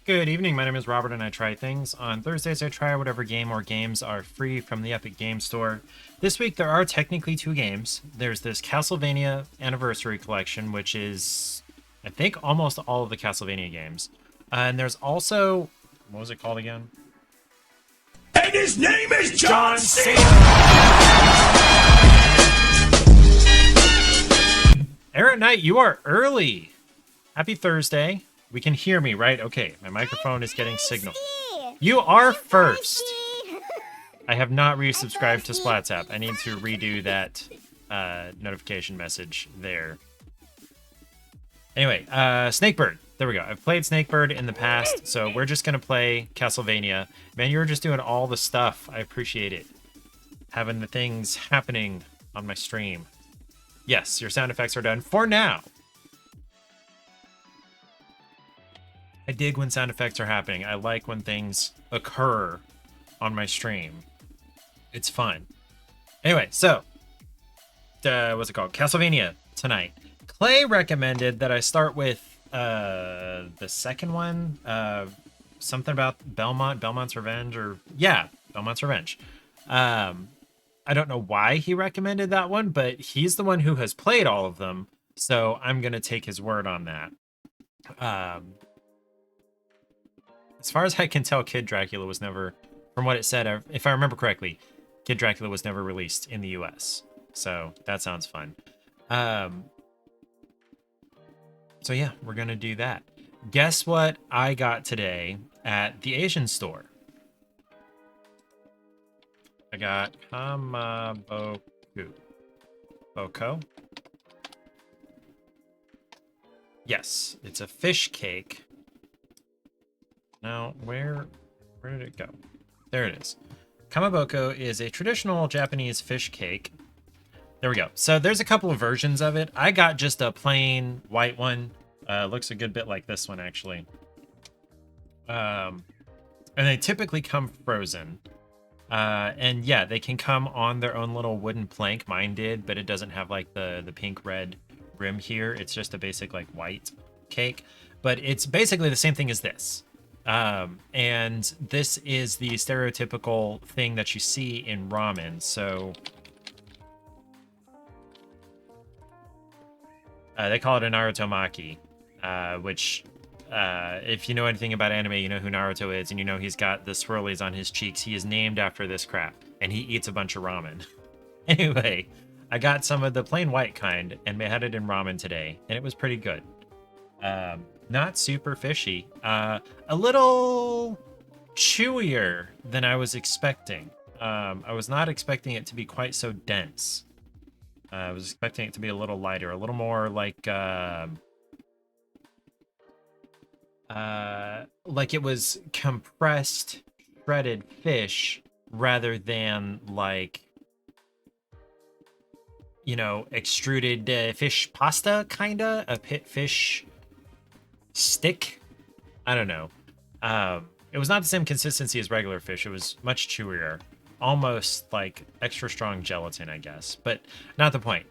Good evening, my name is Robert and I try things. On Thursdays I try whatever game or games are free from the Epic Game Store. This week there are technically two games. There's this Castlevania Anniversary Collection, which is, I think, almost all of the Castlevania games. And there's also, what was it called again? And his name is John Cena! Aaron Knight, you are early! Happy Thursday. We can hear me, right? Okay, my microphone is getting signal. You are first. I have not resubscribed to Splats app. I need to redo that notification message there. Anyway, Snakebird. There we go. I've played Snakebird in the past, so we're just going to play Castlevania. Man, you were just doing all the stuff. I appreciate it. Having the things happening on my stream. Yes, your sound effects are done for now. I dig when sound effects are happening. I like when things occur on my stream. It's fun. Anyway, so, what's it called? Castlevania tonight. Clay recommended that I start with the second one. Something about Belmont's Revenge, or yeah, Belmont's Revenge. I don't know why he recommended that one, but he's the one who has played all of them, so I'm gonna take his word on that. As far as I can tell, Kid Dracula was never, from what it said, if I remember correctly, Kid Dracula was never released in the US. So that sounds fun. So yeah, we're going to do that. Guess what I got today at the Asian store? I got Kamaboku. Boko? Yes, it's a fish cake. Now, where did it go? There it is. Kamaboko is a traditional Japanese fish cake. There we go. So there's a couple of versions of it. I got just a plain white one. Looks a good bit like this one, actually. And they typically come frozen. And yeah, they can come on their own little wooden plank. Mine did, but it doesn't have like the pink-red rim here. It's just a basic like white cake. But it's basically the same thing as this. And this is the stereotypical thing that you see in ramen. So they call it a Naruto Maki, which if you know anything about anime, you know who Naruto is, and you know he's got the swirlies on his cheeks. He is named after this crap, and he eats a bunch of ramen. Anyway, I got some of the plain white kind, and had it in ramen today, and it was pretty good. Not super fishy. A little chewier than I was expecting. I was not expecting it to be quite so dense. I was expecting it to be a little lighter, a little more like it was compressed shredded fish rather than like, you know, extruded fish pasta, kinda a pit fish stick. I don't know. It was not the same consistency as regular fish. It was much chewier, almost like extra strong gelatin, I guess, but not the point.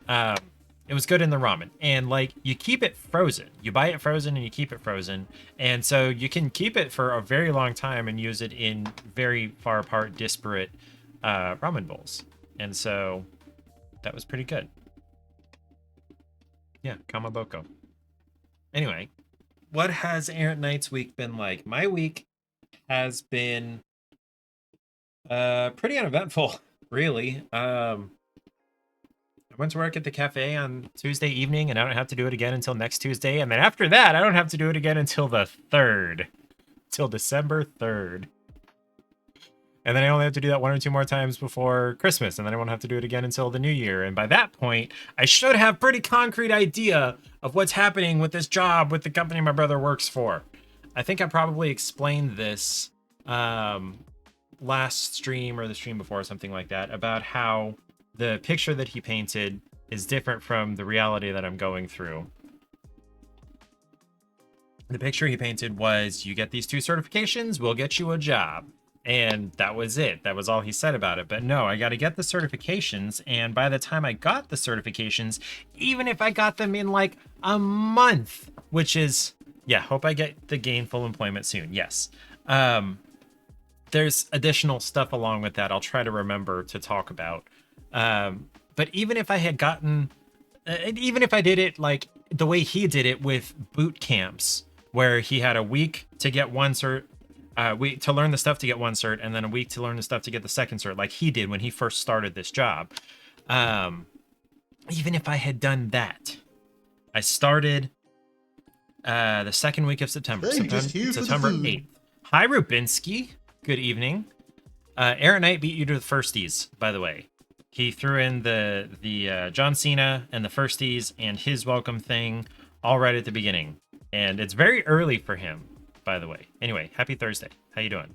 It was good in the ramen, and like you keep it frozen. You buy it frozen and you keep it frozen, and so you can keep it for a very long time and use it in very far apart, disparate ramen bowls, and so that was pretty good. Yeah, kamaboko. Anyway, what has Errant Knight's week been like? My week has been pretty uneventful, really. I went to work at the cafe on Tuesday evening, and I don't have to do it again until next Tuesday. And then after that, I don't have to do it again until the 3rd, till December 3rd. And then I only have to do that 1 or 2 more times before Christmas, and then I won't have to do it again until the new year. And by that point, I should have pretty concrete idea of what's happening with this job with the company my brother works for. I think I probably explained this last stream or the stream before or something like that, about how the picture that he painted is different from the reality that I'm going through. The picture he painted was, you get these 2 certifications, we'll get you a job. And that was it. That was all he said about it. But no, I got to get the certifications. And by the time I got the certifications, even if I got them in like a month, which is, yeah, hope I get the gainful employment soon. Yes. There's additional stuff along with that I'll try to remember to talk about. But even if I had gotten, even if I did it like the way he did it with boot camps, where he had a week to get one cert, week to learn the stuff to get one cert, and then a week to learn the stuff to get the second cert, like he did when he first started this job. Even if I had done that, I started the second week of September, September 8th. Hi, Rubinsky. Good evening. Aaron Knight beat you to the firsties, by the way. He threw in the John Cena and the firsties and his welcome thing all right at the beginning. And it's very early for him, by the way. Anyway, happy Thursday. How you doing?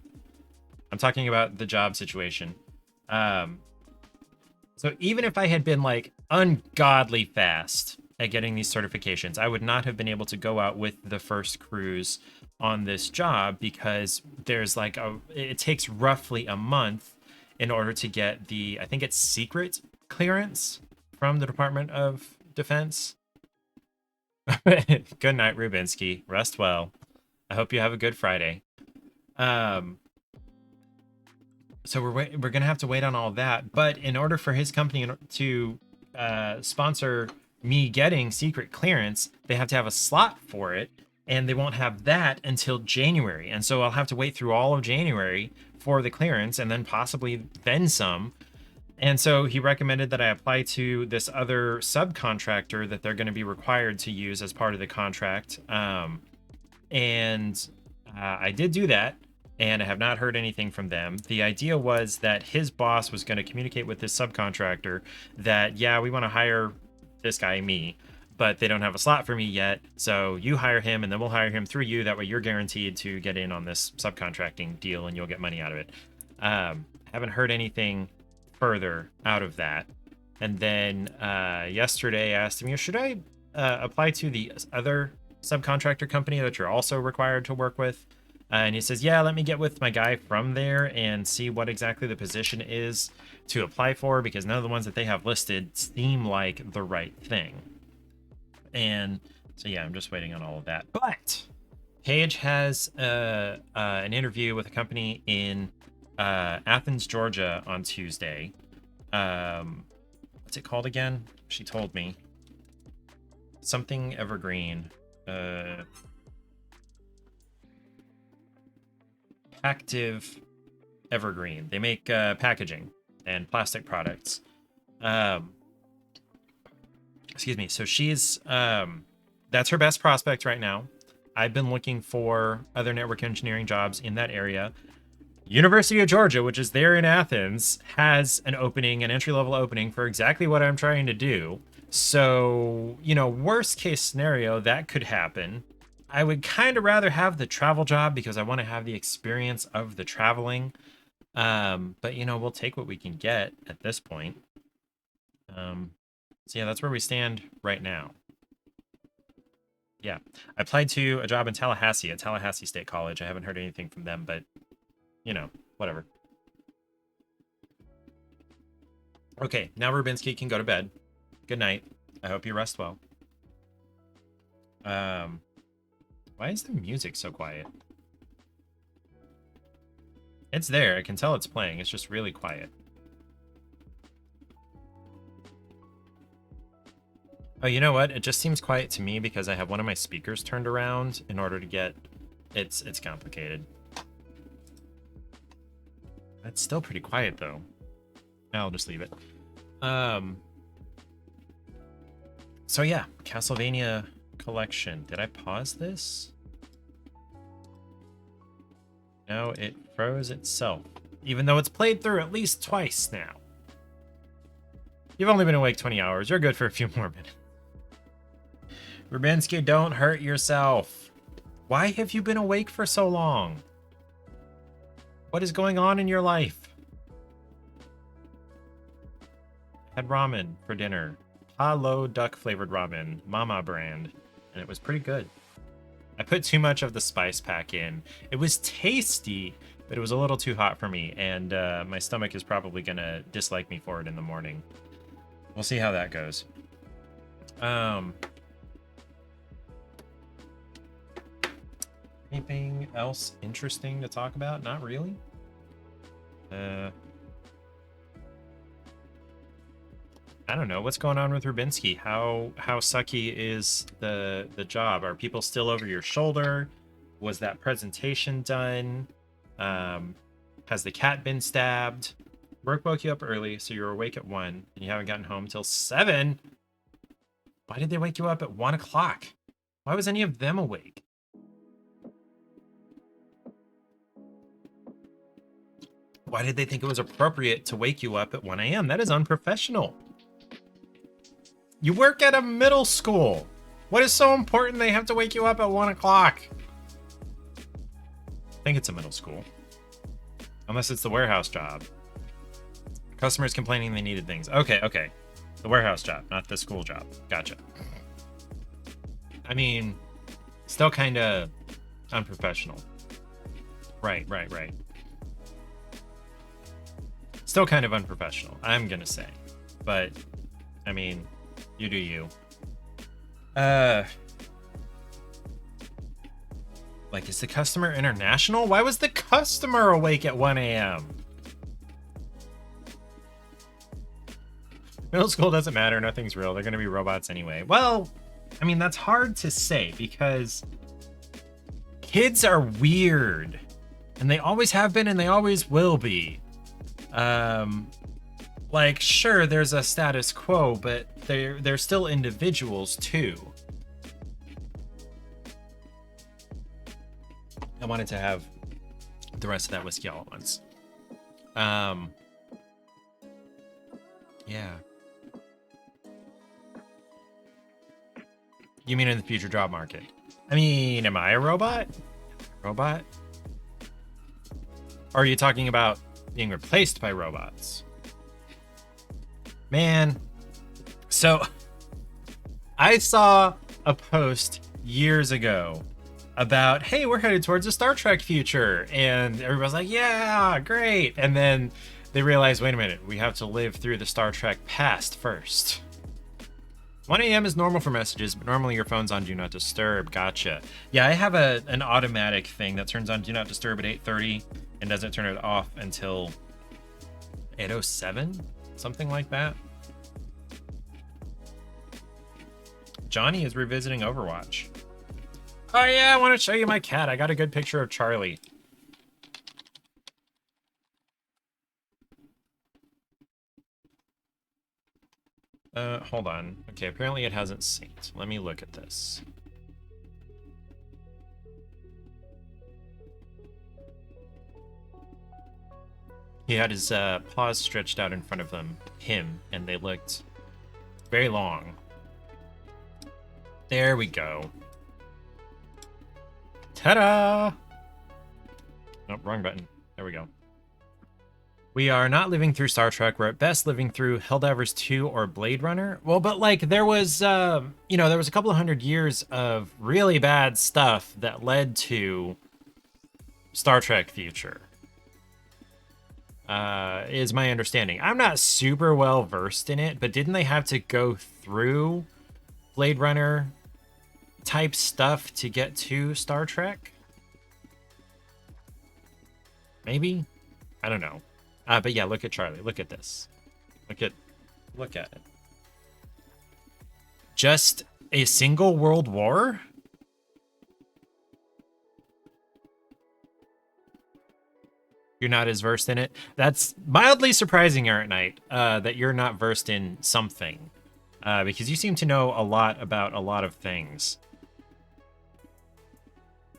I'm talking about the job situation. So even if I had been like ungodly fast at getting these certifications, I would not have been able to go out with the first cruise on this job, because there's like it takes roughly a month in order to get the, I think it's secret clearance from the Department of Defense. Good night, Rubinsky. Rest well. I hope you have a good Friday. So we're gonna have to wait on all that. But in order for his company to sponsor me getting secret clearance, they have to have a slot for it, and they won't have that until January. And so I'll have to wait through all of January for the clearance, and then possibly then some. And so he recommended that I apply to this other subcontractor that they're going to be required to use as part of the contract. And I did do that, and I have not heard anything from them. The idea was that his boss was going to communicate with this subcontractor that, yeah, we want to hire this guy, me, but they don't have a slot for me yet. So you hire him, and then we'll hire him through you. That way you're guaranteed to get in on this subcontracting deal, and you'll get money out of it. Haven't heard anything further out of that. And then yesterday I asked him, should I apply to the other subcontractor company that you're also required to work with? And he says, yeah, let me get with my guy from there and see what exactly the position is to apply for, because none of the ones that they have listed seem like the right thing. And so, yeah, I'm just waiting on all of that. But Paige has an interview with a company in Athens, Georgia on Tuesday. What's it called again? She told me. Something Evergreen. Active Evergreen. They make packaging and plastic products. Excuse me. So she's that's her best prospect right now. I've been looking for other network engineering jobs in that area. University of Georgia, which is there in Athens, has an opening, an entry-level opening for exactly what I'm trying to do. So, you know, worst case scenario, that could happen. I would kind of rather have the travel job because I want to have the experience of the traveling. But, you know, we'll take what we can get at this point. So, yeah, that's where we stand right now. Yeah, I applied to a job in Tallahassee at Tallahassee State College. I haven't heard anything from them, but, you know, whatever. Okay, now Rubinsky can go to bed. Good night. I hope you rest well. Why is the music so quiet? It's there. I can tell it's playing. It's just really quiet. Oh, you know what? It just seems quiet to me because I have one of my speakers turned around in order to get... It's complicated. That's still pretty quiet, though. I'll just leave it. So yeah, Castlevania collection. Did I pause this? No, it froze itself. Even though it's played through at least twice now. You've only been awake 20 hours. You're good for a few more minutes. Rubinsky, don't hurt yourself. Why have you been awake for so long? What is going on in your life? Had ramen for dinner. Hello duck flavored ramen, Mama brand, and it was pretty good. I put too much of the spice pack in. It was tasty, but it was a little too hot for me, and my stomach is probably gonna dislike me for it in the morning. We'll see how that goes. Anything else interesting to talk about? Not really. I don't know what's going on with Rubinsky. How sucky is the job? Are people still over your shoulder? Was that presentation done? Has the cat been stabbed? Work woke you up early, so you were awake at 1, and you haven't gotten home till 7. Why did they wake you up at 1 o'clock? Why was any of them awake? Why did they think it was appropriate to wake you up at 1 a.m.? That is unprofessional. You work at a middle school. What is so important they have to wake you up at 1 o'clock? I think it's a middle school. Unless it's the warehouse job. Customers complaining they needed things. Okay. The warehouse job, not the school job. Gotcha. I mean, still kind of unprofessional. Right. Still kind of unprofessional, I'm gonna say. But, I mean, you do you. Like, is the customer international? Why was the customer awake at 1 a.m.? Middle school doesn't matter. Nothing's real. They're going to be robots anyway. Well, I mean, that's hard to say because kids are weird. And they always have been and they always will be. Like, sure, there's a status quo, but they're still individuals too. I wanted to have the rest of that whiskey all at once. Yeah. You mean in the future job market? I mean, am I a robot? Robot? Or are you talking about being replaced by robots? Man, so I saw a post years ago about, hey, we're headed towards a Star Trek future. And everybody's like, yeah, great. And then they realized, wait a minute, we have to live through the Star Trek past first. 1 a.m. is normal for messages, but normally your phone's on Do Not Disturb. Gotcha. Yeah, I have an automatic thing that turns on Do Not Disturb at 8:30 and doesn't turn it off until 8:07, something like that. Johnny is revisiting Overwatch. Oh yeah, I want to show you my cat. I got a good picture of Charlie. Hold on. Okay, apparently it hasn't synced. Let me look at this. He had his paws stretched out in front of him, and they looked very long. There we go. Ta-da! Nope, wrong button. There we go. We are not living through Star Trek. We're at best living through Helldivers 2 or Blade Runner. Well, but like there was, there was a couple of 100 years of really bad stuff that led to Star Trek Future. Is my understanding. I'm not super well versed in it, but didn't they have to go through Blade Runner type stuff to get to Star Trek? Maybe? I don't know. But yeah, look at Charlie. Look at this. Look at it. Just a single world war? You're not as versed in it? That's mildly surprising, Art Knight, that you're not versed in something. Because you seem to know a lot about a lot of things.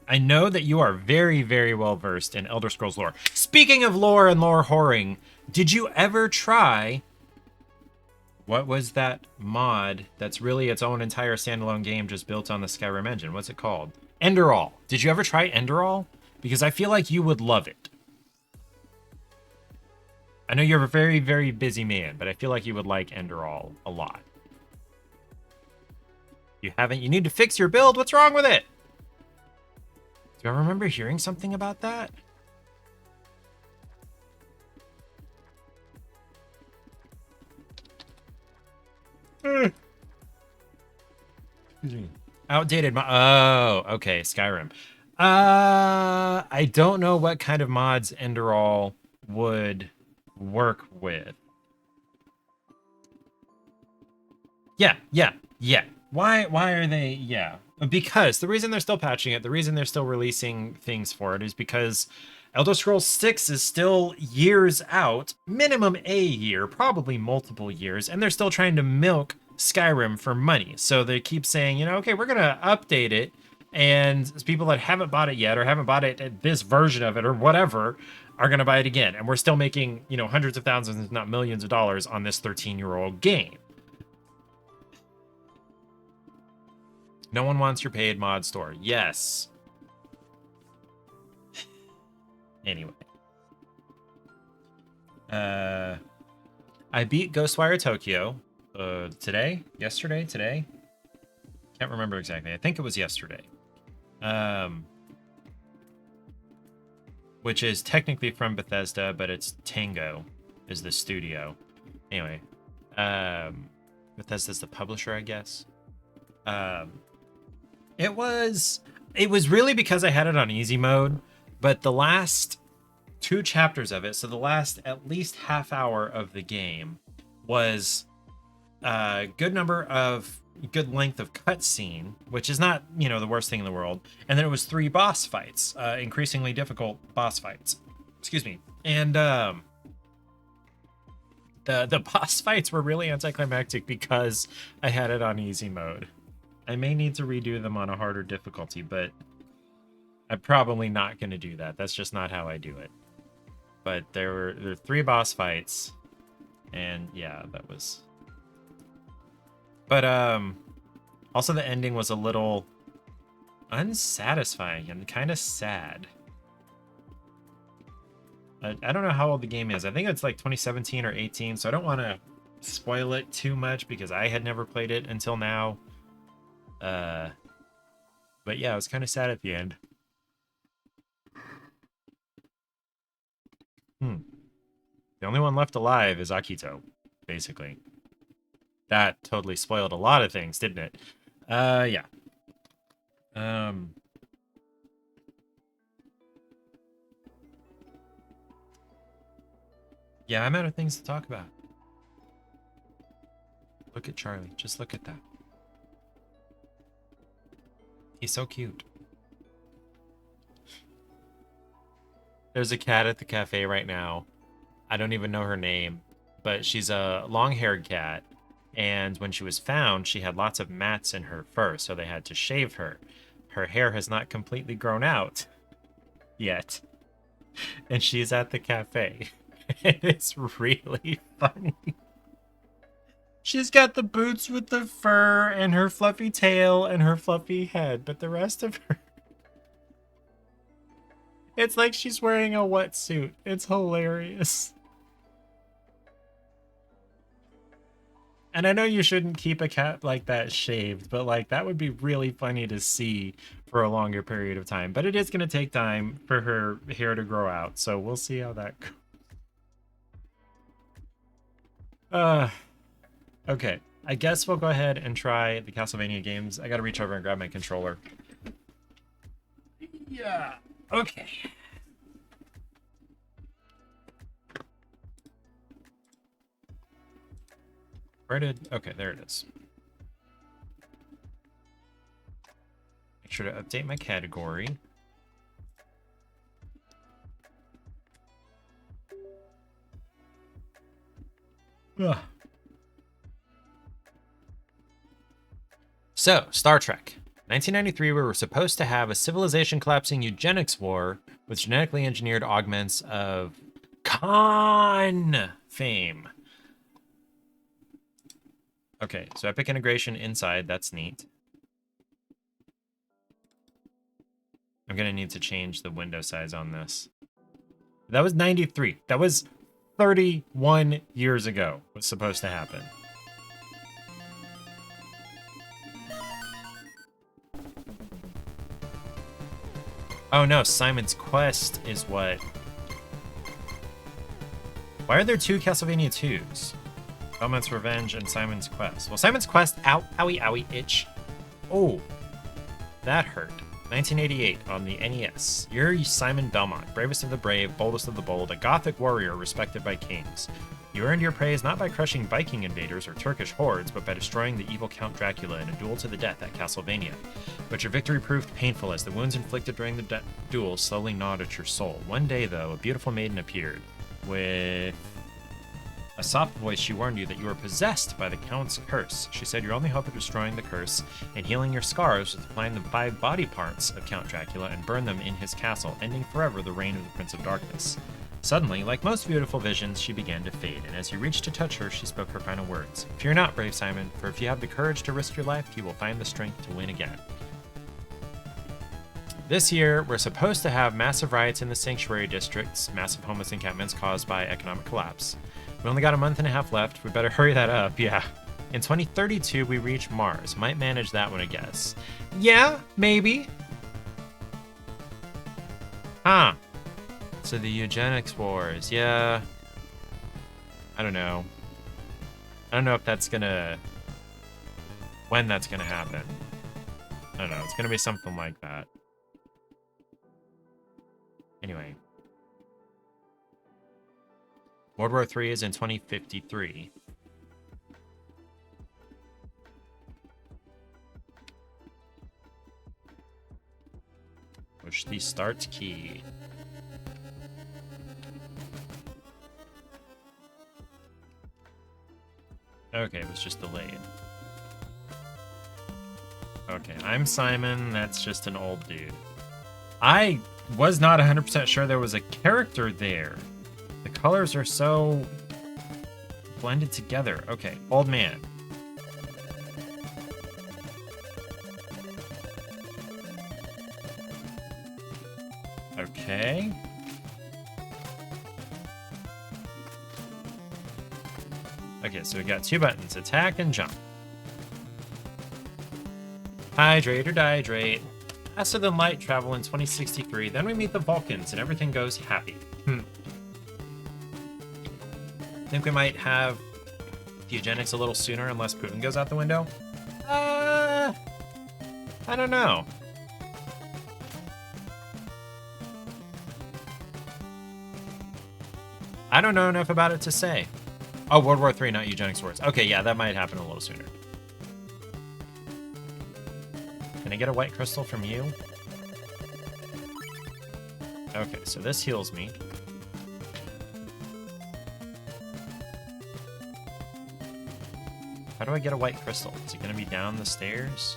I know that you are very, very well versed in Elder Scrolls lore. Speaking of lore and lore whoring, did you ever try... What was that mod that's really its own entire standalone game just built on the Skyrim engine? What's it called? Enderall. Did you ever try Enderall? Because I feel like you would love it. I know you're a very, very busy man, but I feel like you would like Enderall a lot. You haven't? You need to fix your build. What's wrong with it? Do I remember hearing something about that? Excuse me. Outdated oh, okay, Skyrim. I don't know what kind of mods Enderall would work with. Yeah. Why are they? Yeah. Because the reason they're still patching it, the reason they're still releasing things for it is because Elder Scrolls 6 is still years out, minimum a year, probably multiple years, and they're still trying to milk Skyrim for money. So they keep saying, okay, we're going to update it, and people that haven't bought it yet or haven't bought it at this version of it or whatever are going to buy it again. And we're still making, hundreds of thousands, if not millions of dollars on this 13-year-old game. No one wants your paid mod store. Yes. Anyway. I beat Ghostwire Tokyo today? Yesterday? Today? Can't remember exactly. I think it was yesterday. Which is technically from Bethesda, but it's Tango is the studio. Anyway. Bethesda's the publisher, I guess. It was really because I had it on easy mode, but the last 2 chapters of it, so the last at least half hour of the game, was a good length of cutscene, which is not, the worst thing in the world. And then it was 3 boss fights, increasingly difficult boss fights. Excuse me. And the boss fights were really anticlimactic because I had it on easy mode. I may need to redo them on a harder difficulty, but I'm probably not going to do that. That's just not how I do it. But there were 3 boss fights, and yeah, that was... But also the ending was a little unsatisfying and kind of sad. I don't know how old the game is. I think it's like 2017 or 18, so I don't want to spoil it too much because I had never played it until now. But yeah, I was kind of sad at the end. The only one left alive is Akito, basically. That totally spoiled a lot of things, didn't it? Yeah. Yeah, I'm out of things to talk about. Look at Charlie. Just look at that. He's so cute. There's a cat at the cafe right now. I don't even know her name, but she's a long-haired cat. And when she was found, she had lots of mats in her fur, so they had to shave her. Her hair has not completely grown out yet. And she's at the cafe. It's really funny. She's got the boots with the fur and her fluffy tail and her fluffy head, but the rest of her... It's like she's wearing a wetsuit. It's hilarious. And I know you shouldn't keep a cat like that shaved, but like that would be really funny to see for a longer period of time. But it is going to take time for her hair to grow out, so we'll see how that goes. Okay. I guess we'll go ahead and try the Castlevania games. I got to reach over and grab my controller. Yeah. Okay. Okay, there it is. Make sure to update my category. Ugh. So, Star Trek. 1993, we were supposed to have a civilization-collapsing eugenics war with genetically engineered augments of Khan fame. Okay, so Epic integration inside, that's neat. I'm gonna need to change the window size on this. That was 93. That was 31 years ago was supposed to happen. Oh no, Simon's Quest is what... Why are there two Castlevania 2s? Belmont's Revenge and Simon's Quest. Well, Simon's Quest, ow, owie, owie, itch. Oh, that hurt. 1988 on the NES. You're Simon Belmont, bravest of the brave, boldest of the bold, a Gothic warrior respected by kings. You earned your praise not by crushing Viking invaders or Turkish hordes, but by destroying the evil Count Dracula in a duel to the death at Castlevania. But your victory proved painful as the wounds inflicted during the duel slowly gnawed at your soul. One day, though, a beautiful maiden appeared. With a soft voice, she warned you that you were possessed by the Count's curse. She said your only hope of destroying the curse and healing your scars was to find the 5 body parts of Count Dracula and burn them in his castle, ending forever the reign of the Prince of Darkness. Suddenly, like most beautiful visions, she began to fade, and as you reached to touch her, she spoke her final words. Fear not, brave Simon, for if you have the courage to risk your life, you will find the strength to win again. This year, we're supposed to have massive riots in the sanctuary districts, massive homeless encampments caused by economic collapse. We only got a month and a half left. We better hurry that up, yeah. In 2032, we reach Mars. Might manage that one, I guess. Yeah, maybe. Huh. So the eugenics wars, yeah. I don't know. I don't know if that's gonna... when that's gonna happen. I don't know, it's gonna be something like that. Anyway. World War III is in 2053. Push the start key. Okay, it was just delayed. Okay, I'm Simon. That's just an old dude. I was not 100% sure there was a character there. The colors are so blended together. Okay, old man. Okay. Okay, so we got 2 buttons, attack and jump. Hydrate or dihydrate. Faster than light travel in 2063, then we meet the Vulcans and everything goes happy. Think we might have the eugenics a little sooner unless Putin goes out the window? I don't know. I don't know enough about it to say. Oh, World War III, not eugenics wars. Okay, yeah, that might happen a little sooner. Can I get a white crystal from you? Okay, so this heals me. How do I get a white crystal? Is it going to be down the stairs?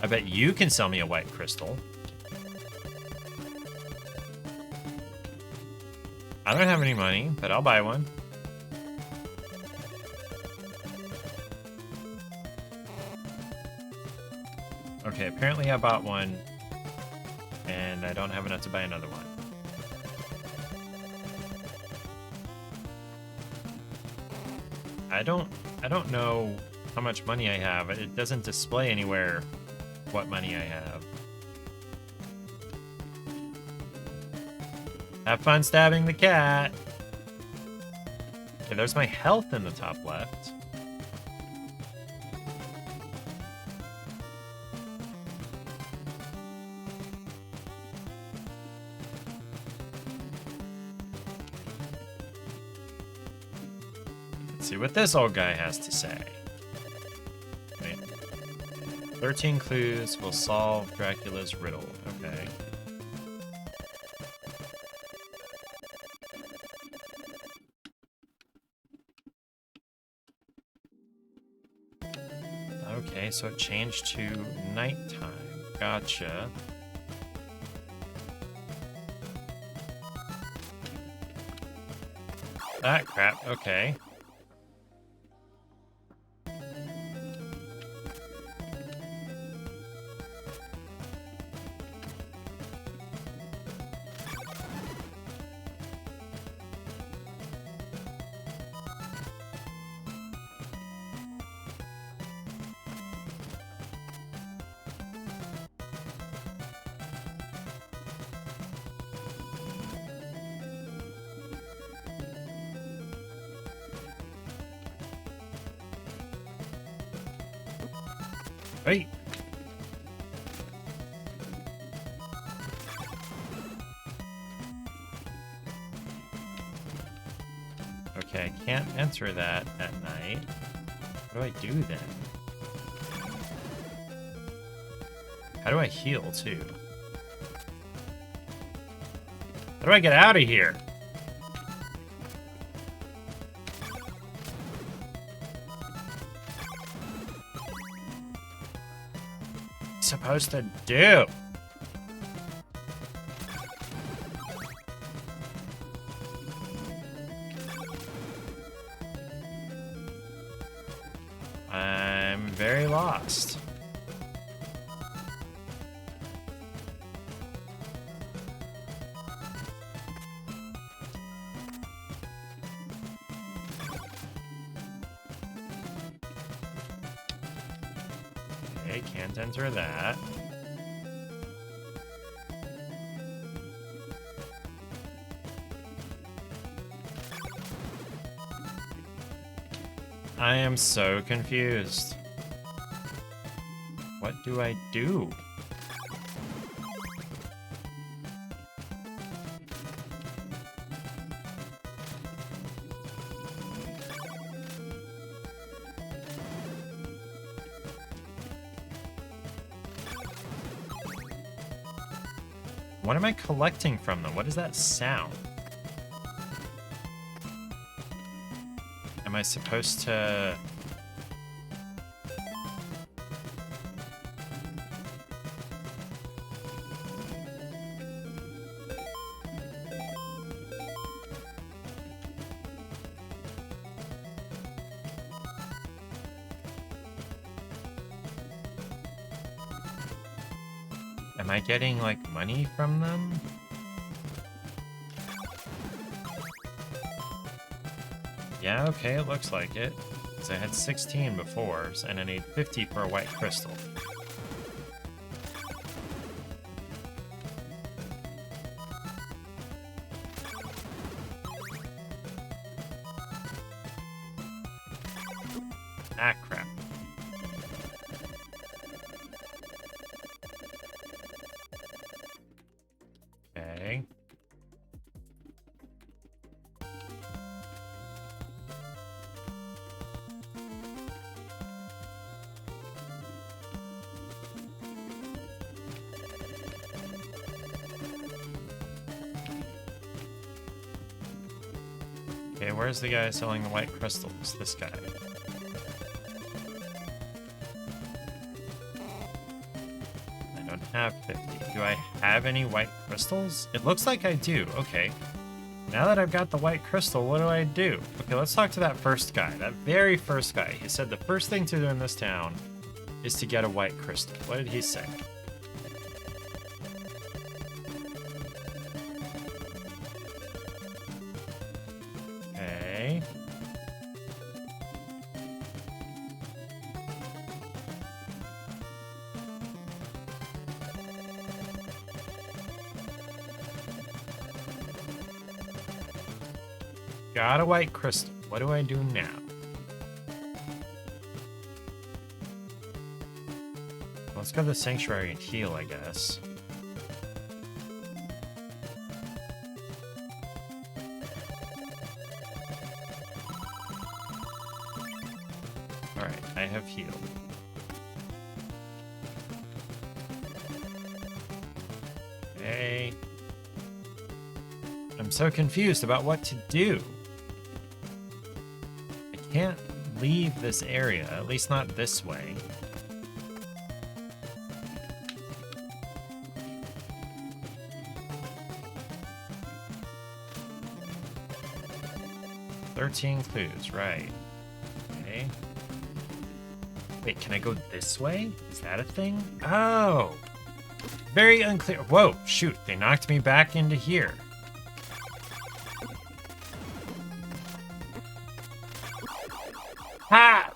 I bet you can sell me a white crystal. I don't have any money, but I'll buy one. Okay, apparently I bought one, and I don't have enough to buy another one. I don't know how much money I have. It doesn't display anywhere what money I have. Have fun stabbing the cat. Okay, there's my health in the top left. Let's see what this old guy has to say. Wait. 13 clues will solve Dracula's riddle. Okay. Okay, so it changed to nighttime. Gotcha. That crap, okay. Wait. Okay, I can't enter that at night. What do I do then? How do I heal, too? How do I get out of here? Supposed to do? I'm very lost. Okay, can't enter that. I am so confused. What do I do? What am I collecting from them? What is that sound? Am I supposed to... Am I getting, like, money from them? Yeah, okay, it looks like it. Because I had 16 before, and I need 50 for a white crystal. Ah, crap. Okay. Okay, where's the guy selling the white crystals? This guy. have 50. Do I have any white crystals? It looks like I do. Okay. Now that I've got the white crystal, what do I do? Okay, let's talk to that first guy. That very first guy. He said the first thing to do in this town is to get a white crystal. What did he say? Okay. Got a white crystal. What do I do now? Let's go to the sanctuary and heal, I guess. Alright, I have healed. Okay. I'm so confused about what to do. I can't leave this area, at least not this way. "13 clues," right. Okay. Wait, can I go this way? Is that a thing? Oh! Very unclear. Whoa, shoot, they knocked me back into here. Ha!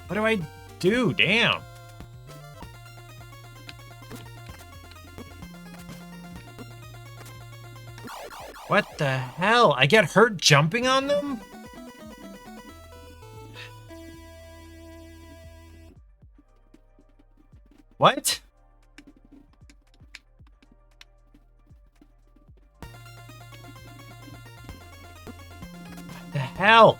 What do I do? Damn. What the hell? I get hurt jumping on them? What? What the hell?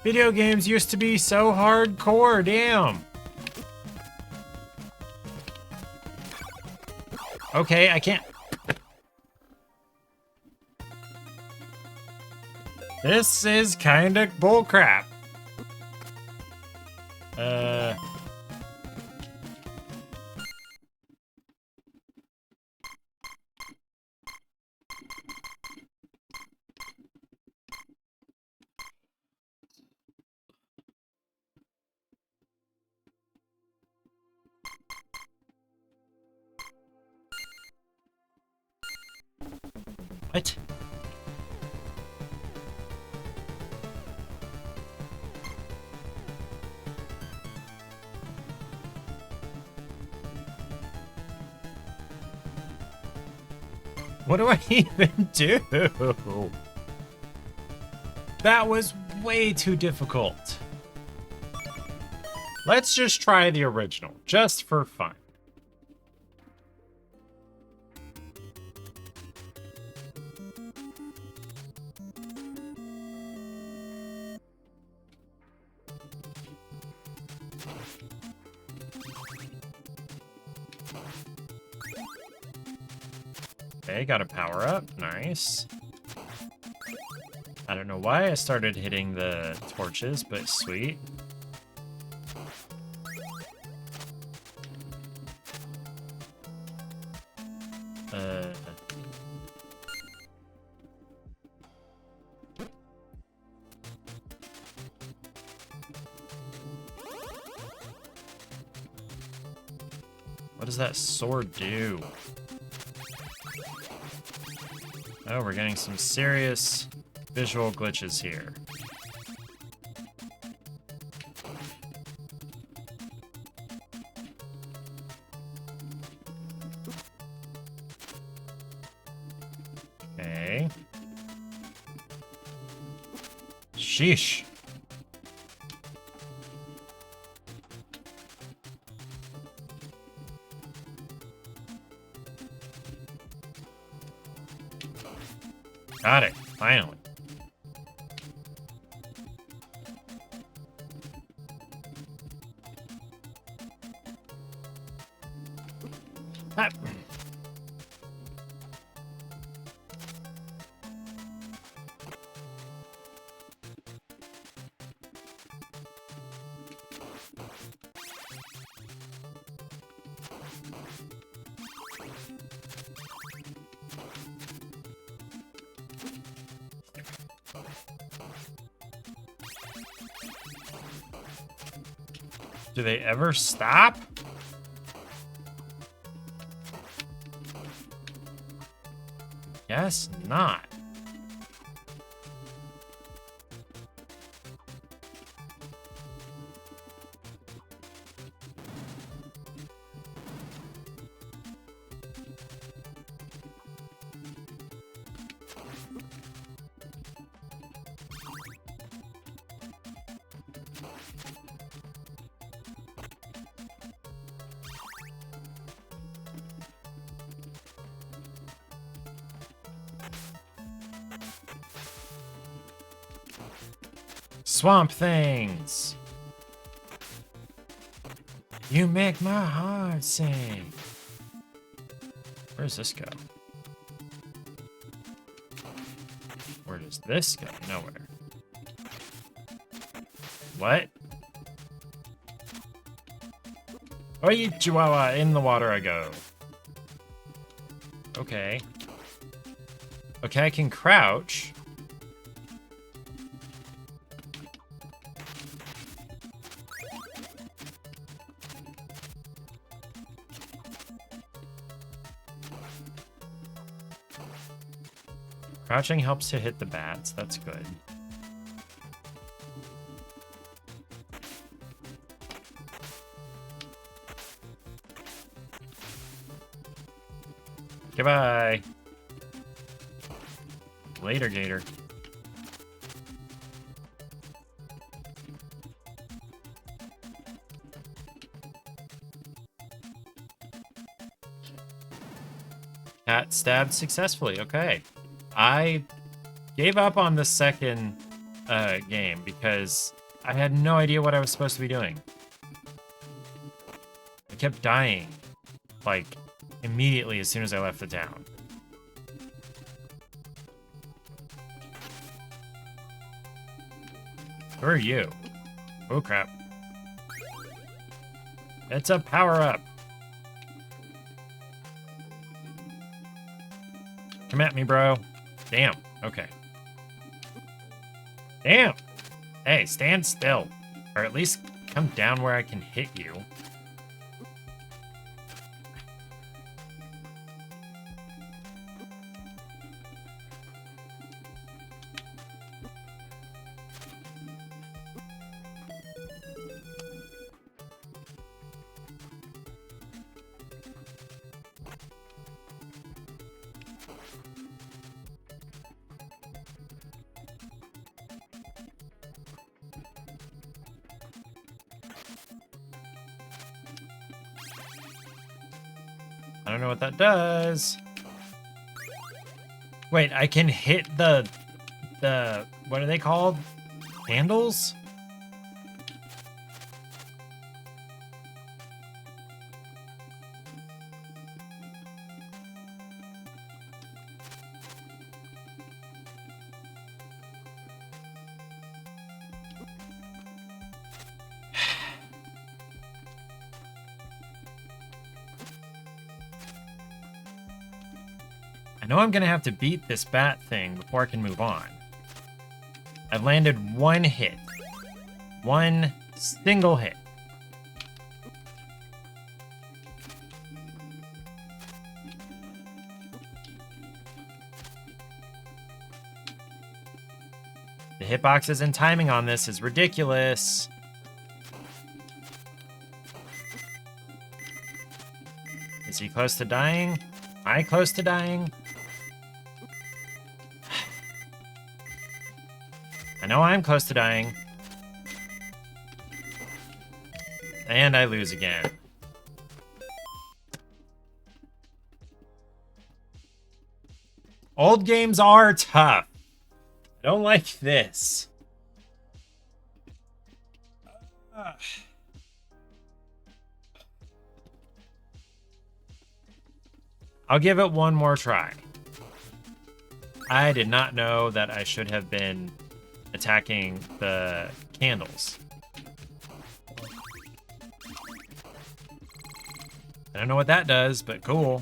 Video games used to be so hardcore, damn. Okay, I can't. This is kinda bullcrap. What? What do I even do? That was way too difficult. Let's just try the original, just for fun. Okay, got a power up. Nice. I don't know why I started hitting the torches, but sweet. What does that sword do? Oh, we're getting some serious visual glitches here. Okay. Sheesh. Got it, finally. Ah. Do they ever stop? Guess not. Swamp things. You make my heart sing. Where's this go? Where does this go? Nowhere. What? Oh, Chihuahua, in the water I go. Okay. Okay, I can crouch. Crouching helps to hit the bats. That's good. Goodbye. Later, Gator. Cat stabbed successfully. Okay. I gave up on the second game because I had no idea what I was supposed to be doing. I kept dying, like, immediately as soon as I left the town. Who are you? Oh, crap. It's a power-up. Come at me, bro. Damn. Okay. Damn. Hey, stand still. Or at least come down where I can hit you. I don't know what that does. Wait, I can hit the what are they called? Handles? I know I'm gonna have to beat this bat thing before I can move on. I've landed one hit. One single hit. The hitboxes and timing on this is ridiculous. Is he close to dying? Am I close to dying? I know I'm close to dying. And I lose again. Old games are tough. I don't like this. I'll give it one more try. I did not know that I should have been attacking the candles. I don't know what that does, but cool.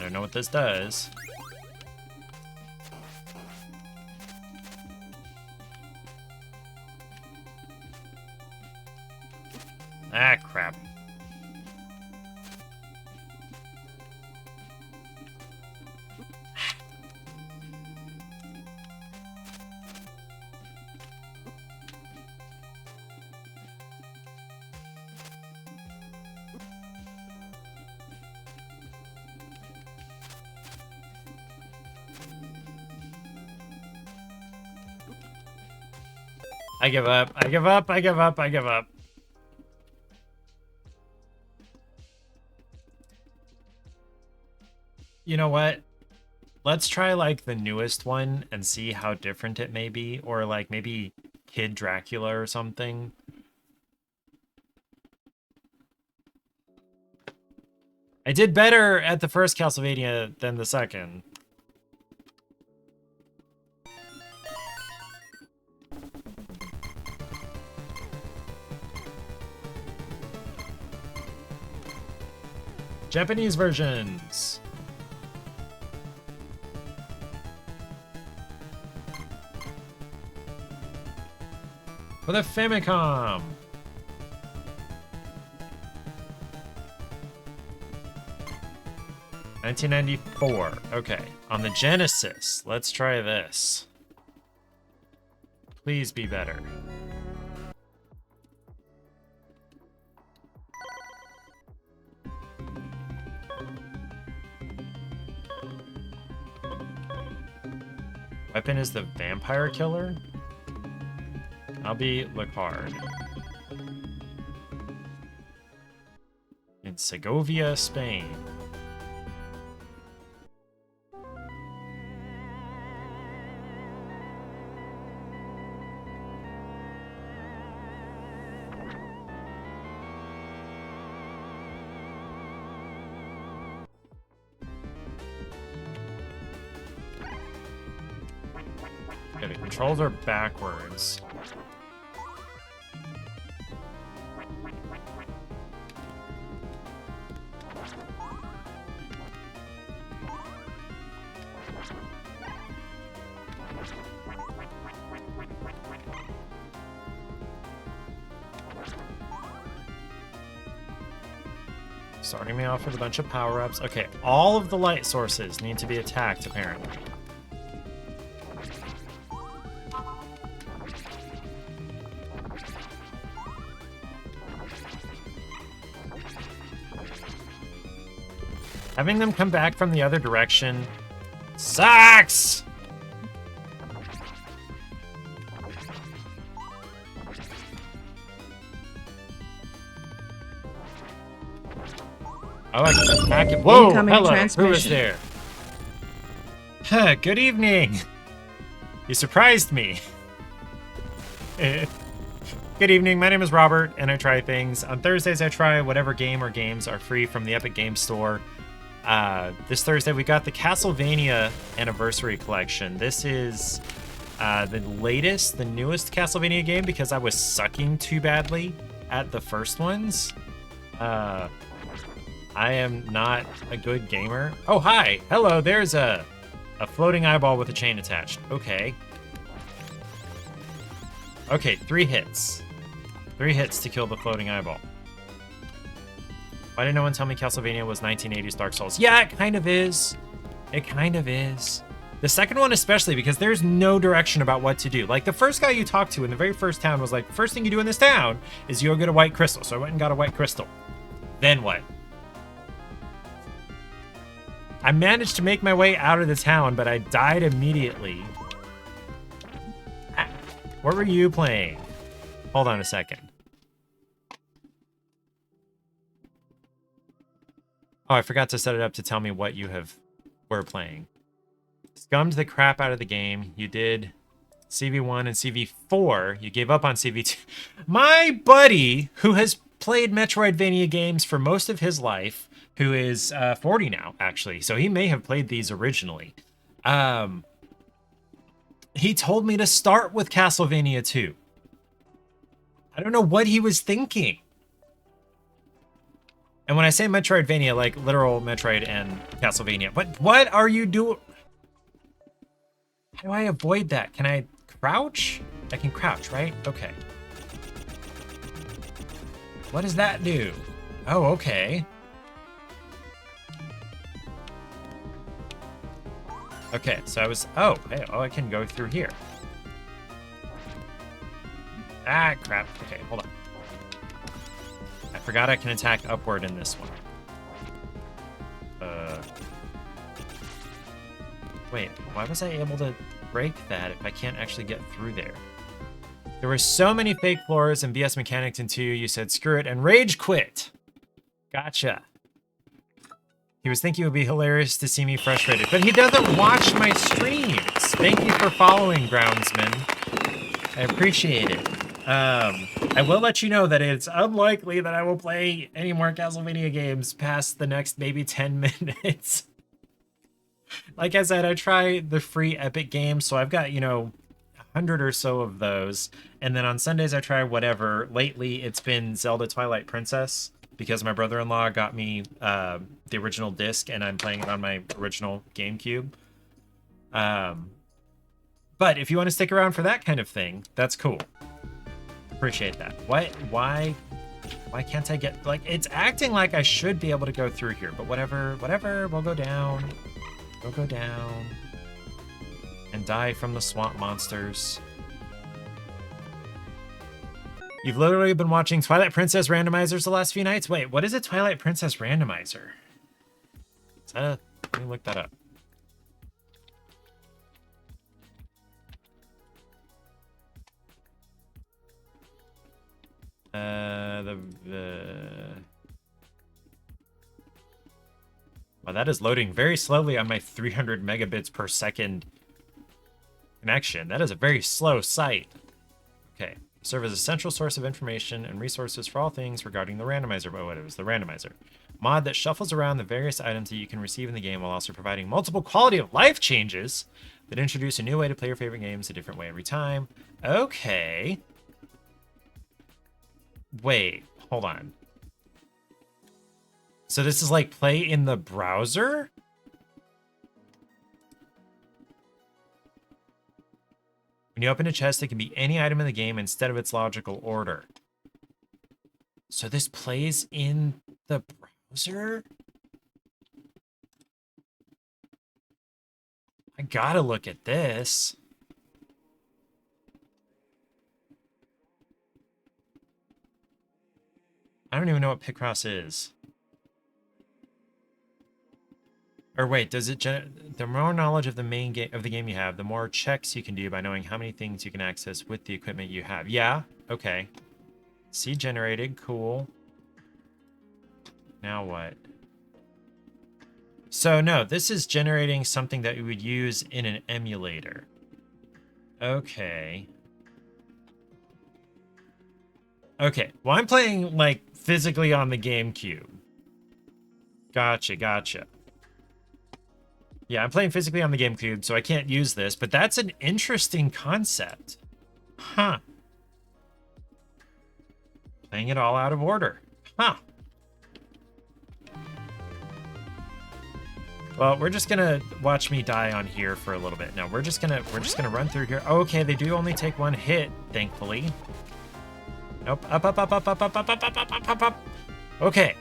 don't know what this does. Ah, crap. I give up. I give up. I give up. I give up. You know what? Let's try like the newest one and see how different it may be. Or like maybe Kid Dracula or something. I did better at the first Castlevania than the second. Japanese versions. For the Famicom. $1994. Okay. On the Genesis. Let's try this. Please be better. Weapon is the vampire killer? I'll be Lacard. In Segovia, Spain. Okay, the controls are backwards. Starting me off with a bunch of power-ups. Okay, all of the light sources need to be attacked, apparently. Having them come back from the other direction sucks! Oh, I can attack it. Whoa, Incoming hello, who transmission. is there? Huh, good evening. You surprised me. Good evening, my name is Robert, and I try things. On Thursdays, I try whatever game or games are free from the Epic Games Store. This Thursday, we got the Castlevania Anniversary Collection. This is the latest, the newest Castlevania game because I was sucking too badly at the first ones. I am not a good gamer. Oh, hi. Hello, there's a floating eyeball with a chain attached. Okay. Okay, 3 hits. 3 hits to kill the floating eyeball. Why didn't no one tell me Castlevania was 1980s Dark Souls? Yeah, it kind of is. It kind of is. The second one especially, because there's no direction about what to do. Like, the first guy you talked to in the very first town was like, first thing you do in this town is you go get a white crystal. So I went and got a white crystal. Then what? I managed to make my way out of the town, but I died immediately. What were you playing? Hold on a second. Oh, I forgot to set it up to tell me what you were playing. Scummed the crap out of the game. You did CV1 and CV4. You gave up on CV2. My buddy, who has played Metroidvania games for most of his life, who is 40 now, actually, so he may have played these originally. He told me to start with Castlevania 2. I don't know what he was thinking. And when I say Metroidvania, like literal Metroid and Castlevania. What are you doing? How do I avoid that? Can I crouch? I can crouch, right? Okay. What does that do? Oh, okay. Okay, so I was, oh, hey, oh, I can go through here. Ah, crap. Okay, hold on. I forgot I can attack upward in this one. Wait, why was I able to break that if I can't actually get through there? There were so many fake floors and BS mechanics in 2, you said screw it and rage quit. Gotcha. He was thinking it would be hilarious to see me frustrated, but he doesn't watch my streams. Thank you for following, Groundsman. I appreciate it. I will let you know that it's unlikely that I will play any more Castlevania games past the next maybe 10 minutes. Like I said, I try the free Epic games, so I've got, 100 or so of those. And then on Sundays, I try whatever. Lately, it's been Zelda Twilight Princess, because my brother-in-law got me the original disc, and I'm playing it on my original GameCube. But if you want to stick around for that kind of thing, that's cool. Appreciate that. Why can't I get, like, it's acting like I should be able to go through here, but whatever, we'll go down. We'll go down. And die from the swamp monsters. You've literally been watching Twilight Princess randomizers the last few nights? Wait, what is a Twilight Princess randomizer? Is that a, let me look that up. Well, that is loading very slowly on my 300 megabits per second connection. That is a very slow site. Okay. Serve as a central source of information and resources for all things regarding the randomizer. Oh, what it was, the randomizer. Mod that shuffles around the various items that you can receive in the game while also providing multiple quality of life changes that introduce a new way to play your favorite games a different way every time. Okay. Wait, hold on. So this is like play in the browser? When you open a chest, it can be any item in the game instead of its logical order. So this plays in the browser? I gotta look at this. I don't even know what Picross is. Or wait, does it the more knowledge of the main game of the game you have, the more checks you can do by knowing how many things you can access with the equipment you have. Yeah, okay. Seed generated, cool. Now what? So no, this is generating something that we would use in an emulator. Okay. Okay, well I'm playing like physically on the GameCube. Gotcha. Yeah, I'm playing physically on the GameCube, so I can't use this, but that's an interesting concept. Huh. Playing it all out of order. Huh. Well, we're just gonna watch me die on here for a little bit. No, we're just gonna run through here. Oh, okay, they do only take one hit, thankfully. Nope. Up. Okay.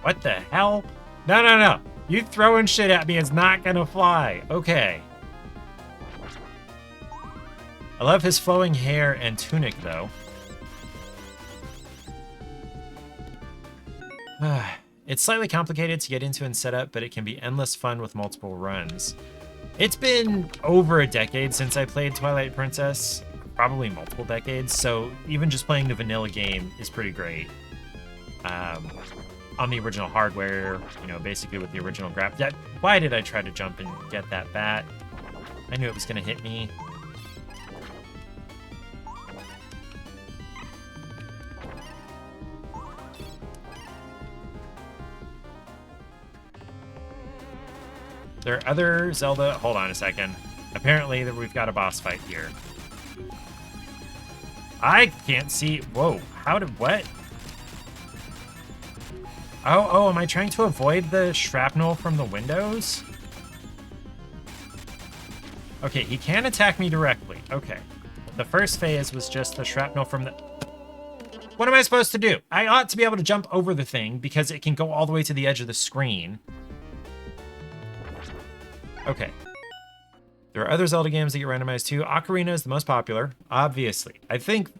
What the hell? No. You throwing shit at me is not gonna fly. Okay. I love his flowing hair and tunic, though. It's slightly complicated to get into and set up, but it can be endless fun with multiple runs. It's been over a decade since I played Twilight Princess. Probably multiple decades, so even just playing the vanilla game is pretty great. On the original hardware, basically with the original graphics. Why did I try to jump and get that bat? I knew it was going to hit me. There are other Zelda... Hold on a second. Apparently we've got a boss fight here. I can't see. Whoa, what? Oh, am I trying to avoid the shrapnel from the windows? Okay, he can attack me directly. Okay. The first phase was just the shrapnel from the... What am I supposed to do? I ought to be able to jump over the thing because it can go all the way to the edge of the screen. Okay. There are other Zelda games that get randomized too. Ocarina is the most popular, obviously. I think,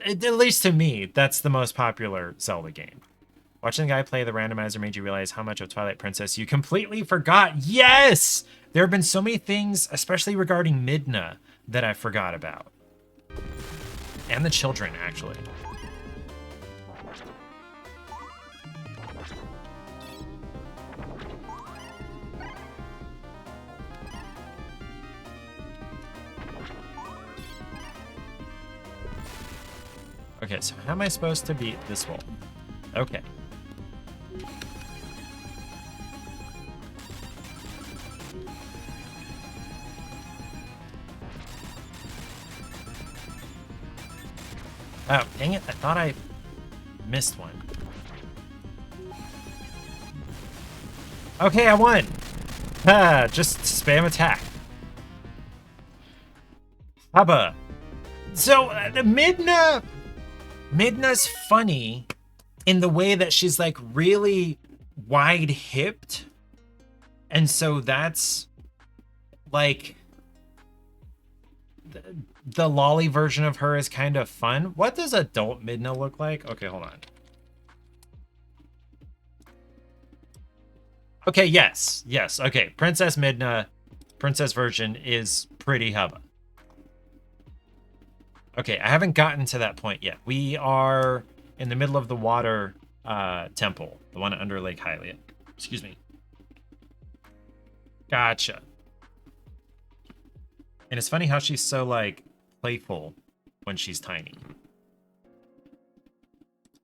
at least to me, that's the most popular Zelda game. Watching the guy play the randomizer made you realize how much of Twilight Princess you completely forgot. Yes! There have been so many things, especially regarding Midna, that I forgot about. And the children, actually. Okay, so how am I supposed to beat this wolf? Okay. Oh, dang it. I thought I missed one. Okay, I won. Just spam attack. Hubba. So, Midna's funny in the way that she's like really wide-hipped. And so that's like the lolly version of her is kind of fun. What does adult Midna look like? Okay, hold on. Okay, yes. Okay, Princess Midna, princess version is pretty hubba. Okay, I haven't gotten to that point yet. We are in the middle of the water temple, the one under Lake Hylia. Excuse me. Gotcha. And it's funny how she's so, like, playful when she's tiny.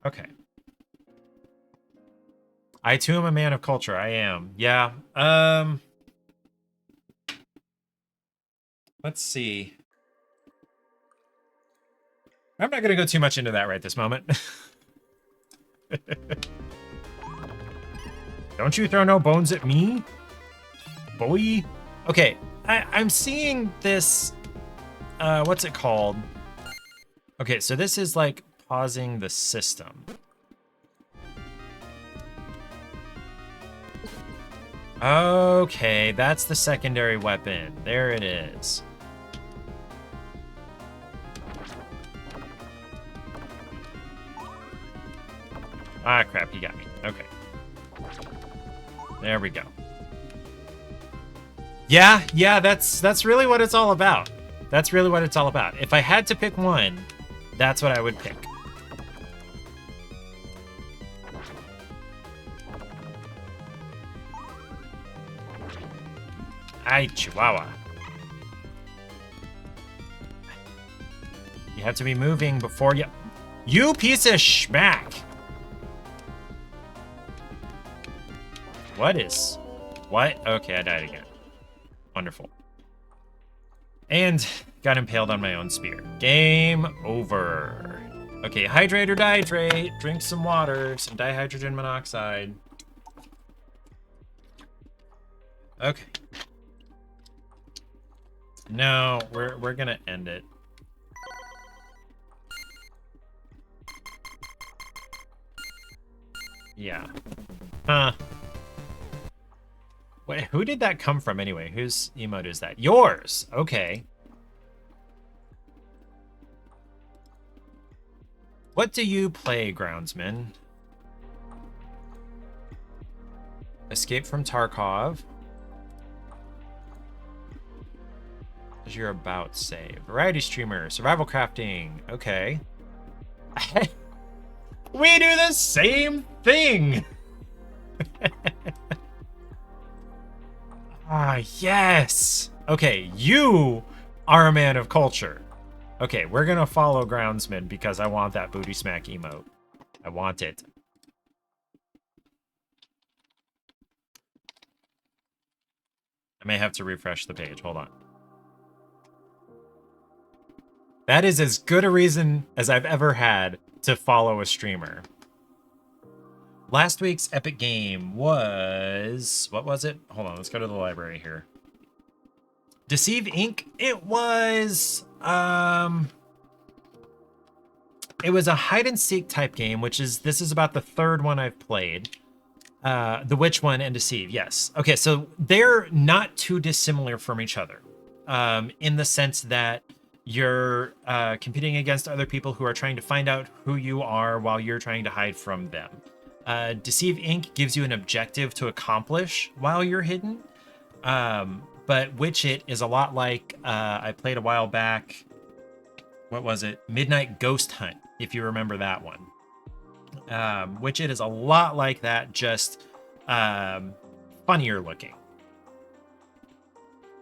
Okay. I, too, am a man of culture. I am. Yeah. Let's see. I'm not going to go too much into that right this moment. Don't you throw no bones at me, boy. Okay, I'm seeing this, what's it called? Okay, so this is like pausing the system. Okay, that's the secondary weapon. There it is. Ah, crap, he got me. Okay. There we go. Yeah, that's really what it's all about. That's really what it's all about. If I had to pick one, that's what I would pick. Ay, Chihuahua. You have to be moving before you... You piece of schmack! What? Okay, I died again. Wonderful. And got impaled on my own spear. Game over. Okay, hydrate or dihydrate. Drink some water, some dihydrogen monoxide. Okay. No, we're gonna end it. Yeah. Huh. Wait, who did that come from anyway? Whose emote is that? Yours! Okay. What do you play, Groundsman? Escape from Tarkov. What does your about say? Variety streamer, survival crafting. Okay. We do the same thing! Ah, yes! Okay, you are a man of culture. Okay, we're gonna follow Groundsman because I want that booty smack emote. I want it. I may have to refresh the page. Hold on. That is as good a reason as I've ever had to follow a streamer. Last week's epic game was... What was it? Hold on, let's go to the library here. Deceive Inc. It was... It was a hide-and-seek type game, which is... This is about the third one I've played. The Witch one and Deceive, yes. Okay, so they're not too dissimilar from each other. In the sense that you're competing against other people who are trying to find out who you are while you're trying to hide from them. Deceive Inc. gives you an objective to accomplish while you're hidden. But Witch It is a lot like I played a while back. What was it? Midnight Ghost Hunt, if you remember that one. Witch It is a lot like that, just funnier looking.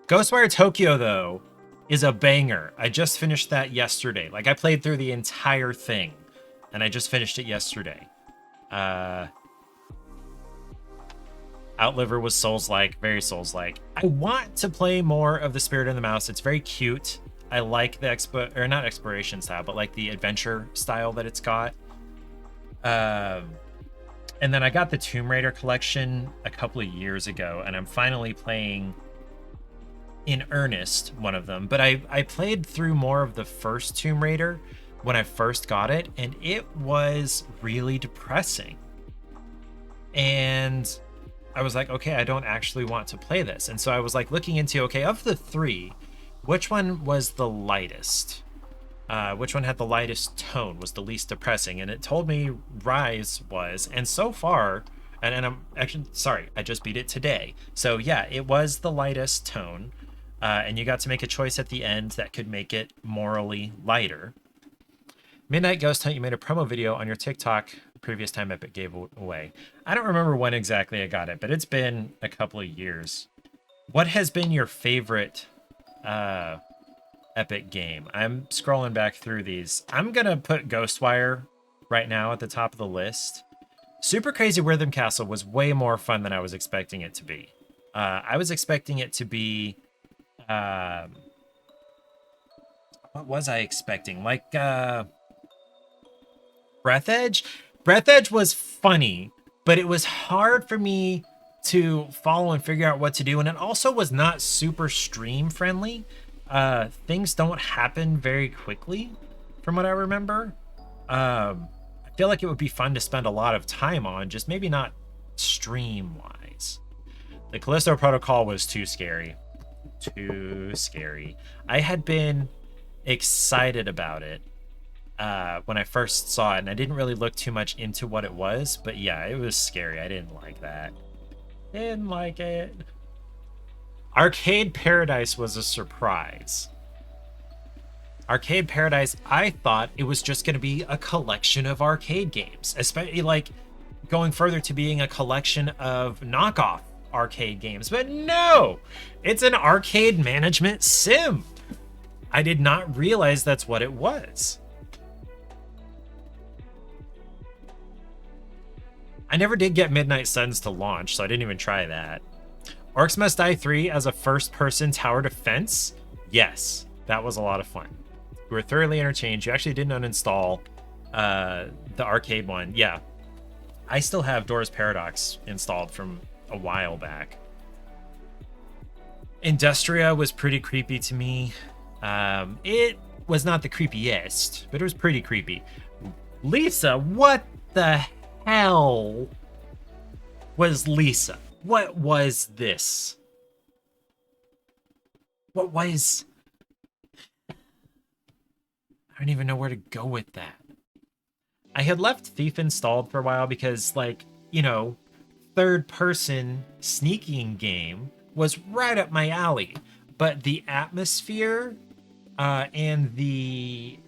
Ghostwire Tokyo, though, is a banger. I just finished that yesterday. Like, I played through the entire thing, and I just finished it yesterday. Outliver was Souls-like, very Souls-like. I want to play more of The Spirit and the Mouse. It's very cute. I like the not exploration style, but like the adventure style that it's got. And then I got the Tomb Raider collection a couple of years ago, and I'm finally playing in earnest one of them. But I played through more of the first Tomb Raider when I first got it, and it was really depressing. And I was like, okay, I don't actually want to play this. And so I was like looking into, okay, of the three, which one was the lightest? Which one had the lightest tone, was the least depressing? And it told me Rise was, and so far, and I'm actually, sorry, I just beat it today. So yeah, it was the lightest tone. And you got to make a choice at the end that could make it morally lighter. Midnight Ghost Hunt, you made a promo video on your TikTok previous time Epic gave away. I don't remember when exactly I got it, but it's been a couple of years. What has been your favorite Epic game? I'm scrolling back through these. I'm gonna put Ghostwire right now at the top of the list. Super Crazy Rhythm Castle was way more fun than I was expecting it to be. I was expecting it to be... what was I expecting? Like, Breath Edge? Breath Edge was funny, but it was hard for me to follow and figure out what to do, and it also was not super stream friendly. Things don't happen very quickly, from what I remember. I feel like it would be fun to spend a lot of time on, just maybe not stream-wise. The Callisto Protocol was too scary. Too scary. I had been excited about it when I first saw it, and I didn't really look too much into what it was, but yeah, it was scary. I didn't like that. Didn't like it. Arcade Paradise was a surprise. Arcade Paradise, I thought it was just going to be a collection of arcade games, especially like going further to being a collection of knockoff arcade games, but no, it's an arcade management sim. I did not realize that's what it was. I never did get Midnight Suns to launch, so I didn't even try that. Orcs Must Die 3 as a first-person tower defense? Yes, that was a lot of fun. You were thoroughly entertained. You actually didn't uninstall the arcade one. Yeah, I still have Dora's Paradox installed from a while back. Industria was pretty creepy to me. It was not the creepiest, but it was pretty creepy. Lisa, what the hell was Lisa? What was this? What was... I don't even know where to go with that. I had left Thief installed for a while because, like, you know, third-person sneaking game was right up my alley. But the atmosphere and the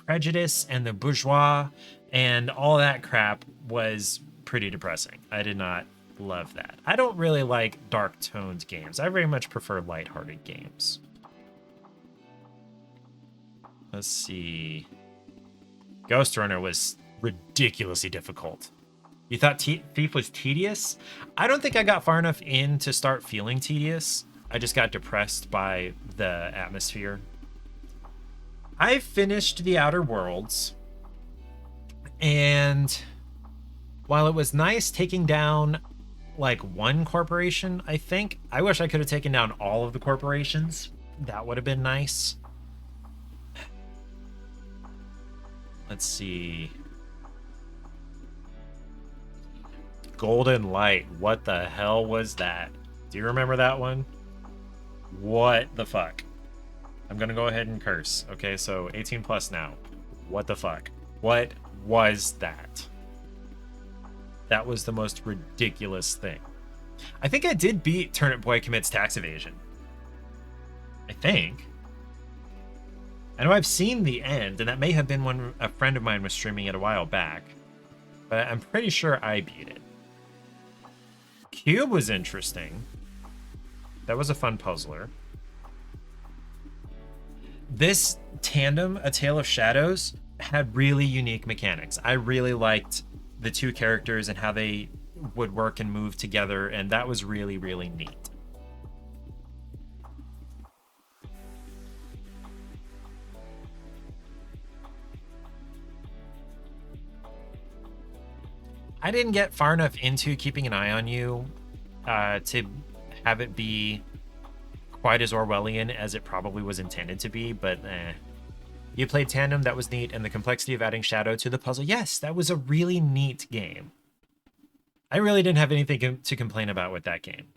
prejudice and the bourgeois and all that crap was pretty depressing. I did not love that. I don't really like dark-toned games. I very much prefer lighthearted games. Let's see. Ghost Runner was ridiculously difficult. You thought Thief was tedious? I don't think I got far enough in to start feeling tedious. I just got depressed by the atmosphere. I finished The Outer Worlds, and while it was nice taking down like one corporation, I wish I could have taken down all of the corporations. That would have been nice. Let's see. Golden Light. What the hell was that? Do you remember that one? What the fuck? I'm gonna go ahead and curse. Okay, so 18 plus now. What the fuck? What was that? That was the most ridiculous thing. I think I did beat Turnip Boy Commits Tax Evasion. I think. I know I've seen the end, and that may have been when a friend of mine was streaming it a while back. But I'm pretty sure I beat it. Cube was interesting. That was a fun puzzler. This Tandem, A Tale of Shadows, had really unique mechanics. I really liked the two characters and how they would work and move together, and that was really, really neat. I didn't get far enough into Keeping an Eye on You to have it be quite as Orwellian as it probably was intended to be, but You played Tandem, that was neat, and the complexity of adding shadow to the puzzle. Yes, that was a really neat game. I really didn't have anything to complain about with that game.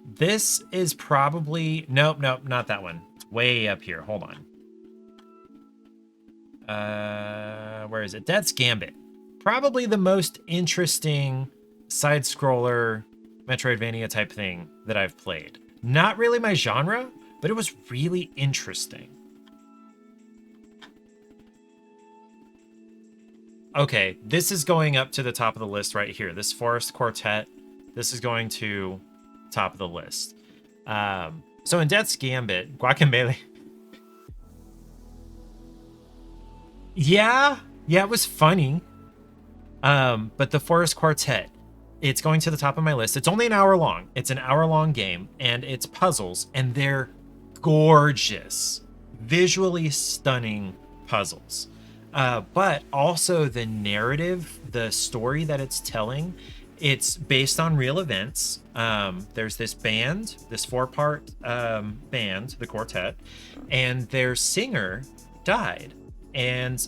This is probably... Nope, not that one. It's way up here. Hold on. Where is it? Death's Gambit. Probably the most interesting side-scroller Metroidvania type thing that I've played. Not really my genre, but it was really interesting. Okay, this is going up to the top of the list right here. This Forest Quartet, this is going to top of the list. So in Death's Gambit, Guacamelee... Yeah, it was funny. But the Forest Quartet, it's going to the top of my list. It's only an hour long. It's an hour-long game, and it's puzzles, and they're gorgeous, visually stunning puzzles. But also the narrative, the story that it's telling, it's based on real events. There's this band, this 4-part band, the quartet, and their singer died. And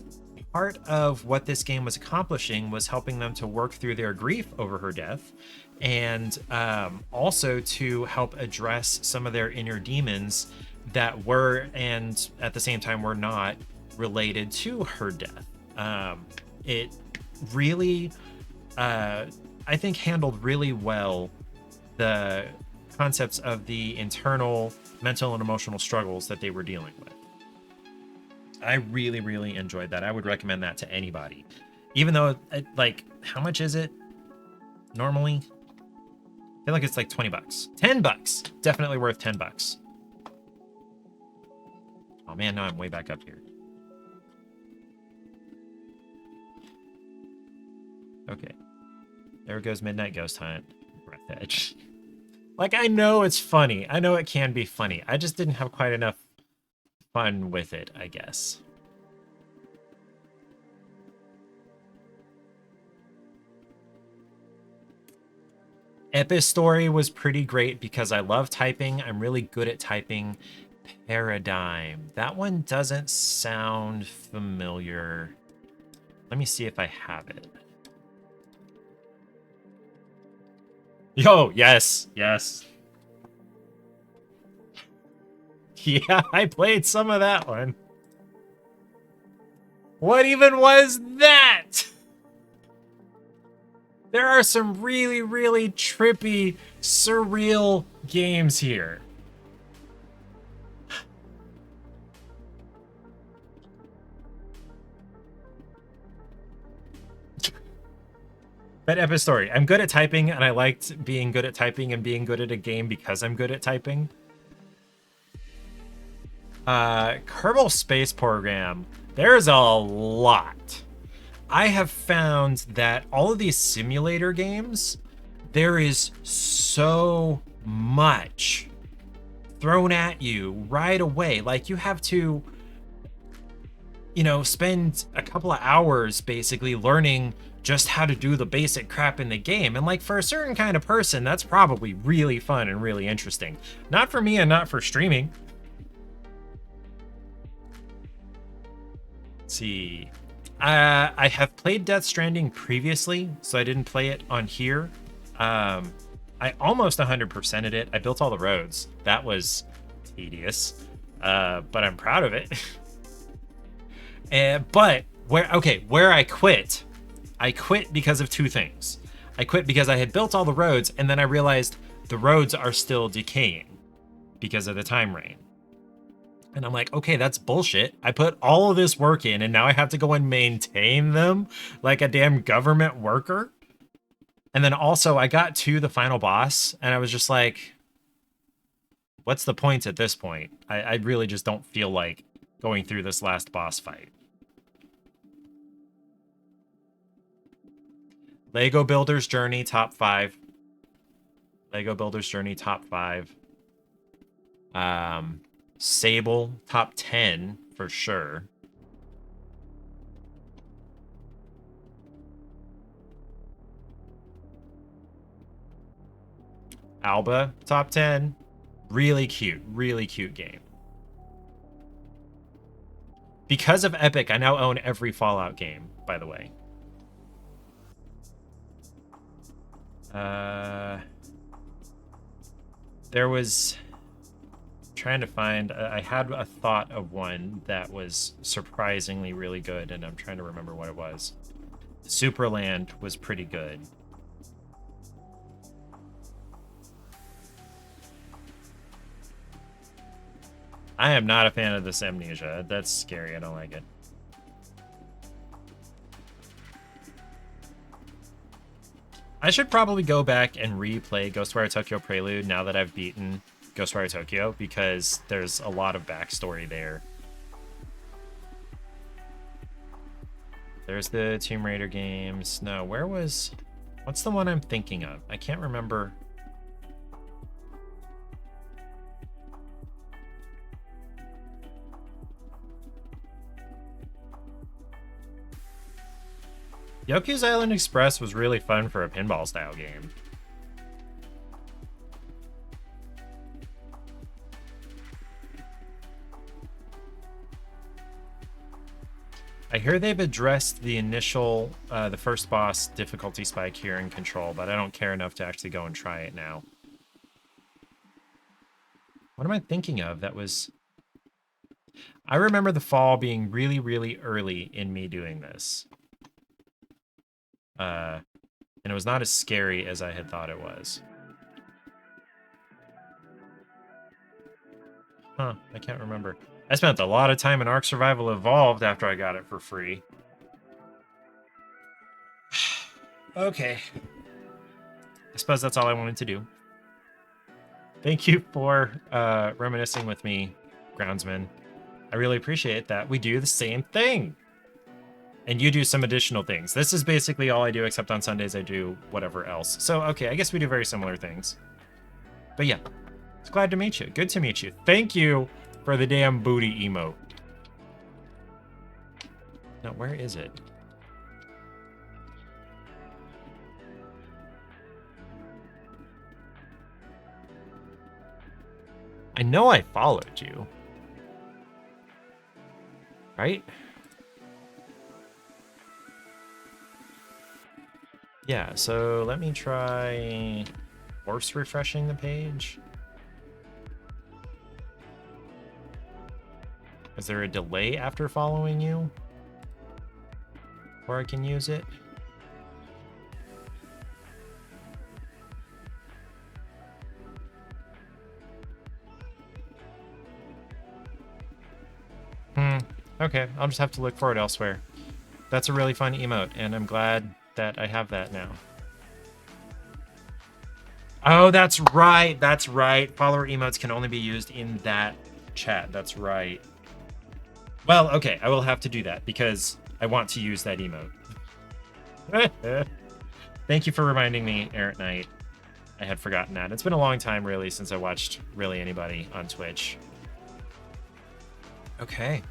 part of what this game was accomplishing was helping them to work through their grief over her death, and also to help address some of their inner demons that were, and at the same time were not, related to her death. It really, I think, handled really well the concepts of the internal mental and emotional struggles that they were dealing with. I really, really enjoyed that. I would recommend that to anybody. Even though, like, how much is it normally? I feel like it's like 20 bucks. 10 bucks. Definitely worth 10 bucks. Oh man, now I'm way back up here. Okay. There goes Midnight Ghost Hunt. Breath Edge. Like, I know it's funny. I know it can be funny. I just didn't have quite enough fun with it, I guess. Epistory was pretty great because I love typing. I'm really good at typing. Paradigm. That one doesn't sound familiar. Let me see if I have it. Yo, yes. Yeah, I played some of that one. What even was that? There are some really, really trippy, surreal games here. But Epistory, I'm good at typing, and I liked being good at typing and being good at a game because I'm good at typing. Kerbal Space Program, there's a lot. I have found that all of these simulator games, there is so much thrown at you right away. Like, you have to, you know, spend a couple of hours basically learning just how to do the basic crap in the game. And like, for a certain kind of person, that's probably really fun and really interesting. Not for me and not for streaming. Let's see. I have played Death Stranding previously, so I didn't play it on here. I almost 100%ed it. I built all the roads. That was tedious, but I'm proud of it. But where I quit because of two things. I quit because I had built all the roads, and then I realized the roads are still decaying because of the time rain. And I'm like, okay, that's bullshit. I put all of this work in, and now I have to go and maintain them like a damn government worker. And then also I got to the final boss, and I was just like, what's the point at this point? I really just don't feel like going through this last boss fight. Lego Builder's Journey, top 5. Lego Builder's Journey, top 5. Sable, top 10 for sure. Alba, top 10. Really cute game. Because of Epic, I now own every Fallout game, by the way. There was, trying to find, I had a thought of one that was surprisingly really good, and I'm trying to remember what it was. Superland was pretty good. I am not a fan of this Amnesia. That's scary. I don't like it. I should probably go back and replay Ghostwire Tokyo Prelude now that I've beaten Ghostwire Tokyo, because there's a lot of backstory there. There's the Tomb Raider games. No, what's the one I'm thinking of? I can't remember. Yoku's Island Express was really fun for a pinball style game. I hear they've addressed the initial, the first boss difficulty spike here in Control, but I don't care enough to actually go and try it now. What am I thinking of that was... I remember the fall being really, really early in me doing this. And it was not as scary as I had thought it was. Huh, I can't remember. I spent a lot of time in Ark Survival Evolved after I got it for free. Okay. I suppose that's all I wanted to do. Thank you for reminiscing with me, Groundsman. I really appreciate that. We do the same thing. And you do some additional things. This is basically all I do, except on Sundays I do whatever else. So, okay, I guess we do very similar things. But yeah, it's glad to meet you. Good to meet you. Thank you for the damn booty emote. Now, where is it? I know I followed you. Right? Yeah, so let me try force refreshing the page. Is there a delay after following you? Or I can use it? Okay, I'll just have to look for it elsewhere. That's a really fun emote, and I'm glad that I have that now. Oh, that's right. That's right. Follower emotes can only be used in that chat. That's right. Well, okay, I will have to do that because I want to use that emote. Thank you for reminding me, Errant Knight. I had forgotten that. It's been a long time, really, since I watched really anybody on Twitch. Okay.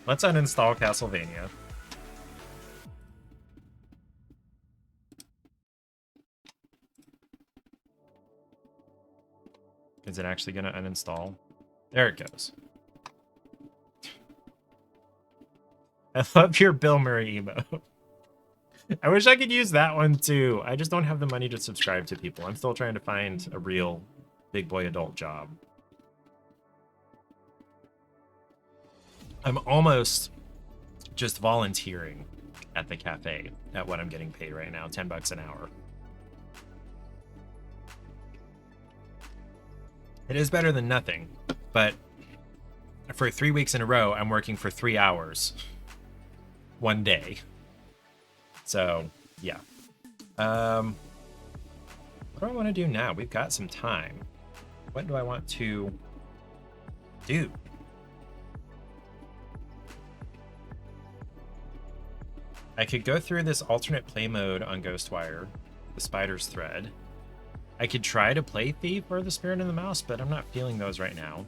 Let's uninstall Castlevania. Is it actually going to uninstall? There it goes. I love your Bill Murray emo. I wish I could use that one too. I just don't have the money to subscribe to people. I'm still trying to find a real big boy adult job. I'm almost just volunteering at the cafe at what I'm getting paid right now, 10 bucks an hour. It is better than nothing, but for 3 weeks in a row, I'm working for 3 hours one day. So, yeah. What do I want to do now? We've got some time. What do I want to do? I could go through this alternate play mode on Ghostwire, the Spider's Thread. I could try to play Thief or the Spirit in the Mouse, but I'm not feeling those right now.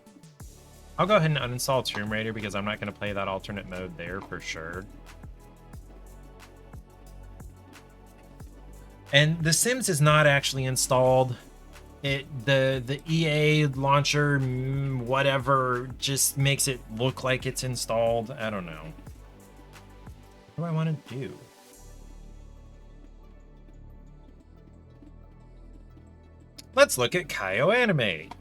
I'll go ahead and uninstall Tomb Raider because I'm not going to play that alternate mode there for sure. And The Sims is not actually installed. The EA launcher, whatever, just makes it look like it's installed. I don't know. What do I want to do? Let's look at Kaio Anime.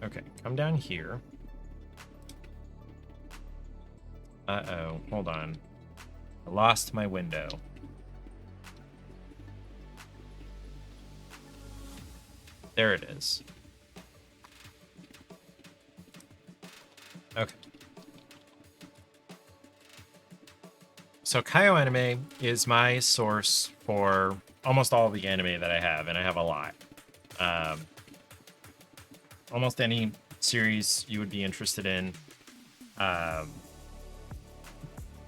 Okay, come down here. Uh-oh, hold on. I lost my window. There it is. Okay. So Kaio Anime is my source for almost all the anime that I have, and I have a lot. Almost any series you would be interested in.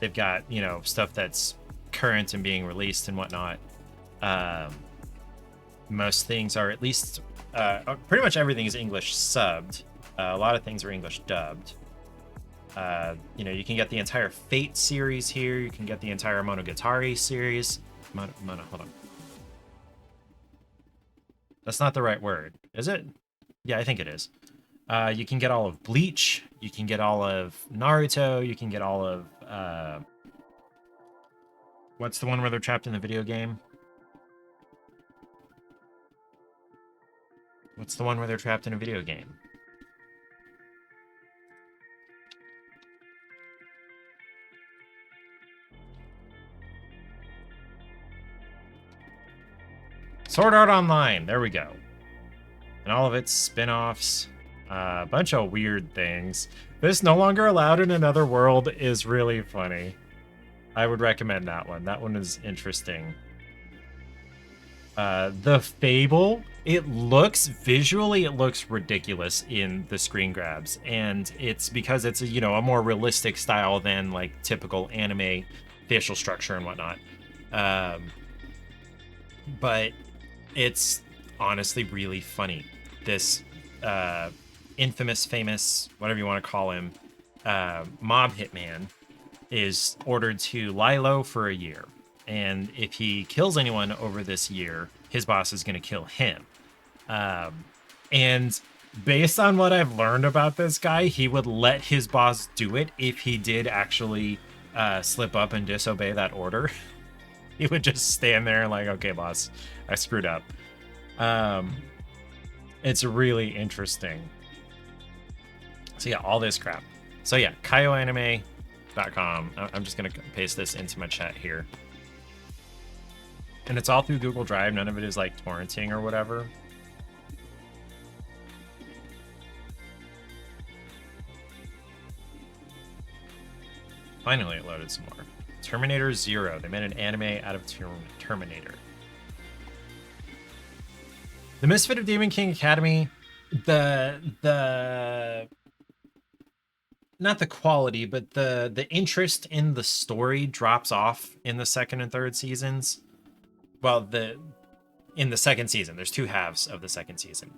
They've got, you know, stuff that's current and being released and whatnot. Most things are at least, pretty much everything is English subbed. A lot of things are English dubbed. You know, you can get the entire Fate series here. You can get the entire Monogatari series. Hold on. That's not the right word, is it? Yeah, I think it is. You can get all of Bleach. You can get all of Naruto. You can get all of... what's the one where they're trapped in the video game? What's the one where they're trapped in a video game? Sword Art Online. There we go. And all of its spin-offs. A bunch of weird things. This No Longer Allowed in Another World is really funny. I would recommend that one. That one is interesting. The Fable, visually it looks ridiculous in the screen grabs, and it's because it's a, you know, a more realistic style than like typical anime facial structure and whatnot. But it's honestly really funny. This infamous, famous, whatever you want to call him, mob hitman is ordered to lie low for a year. And if he kills anyone over this year, his boss is going to kill him. And based on what I've learned about this guy, he would let his boss do it if he did actually slip up and disobey that order. He would just stand there like, okay, boss, I screwed up. It's really interesting. So yeah, all this crap. So yeah, kaioanime.com. I'm just going to paste this into my chat here. And it's all through Google Drive. None of it is like torrenting or whatever. Finally, it loaded some more. Terminator Zero. They made an anime out of Terminator. The Misfit of Demon King Academy. The not the quality, but the interest in the story drops off in the second and third seasons. well, in the second season, there's 2 halves of the second season.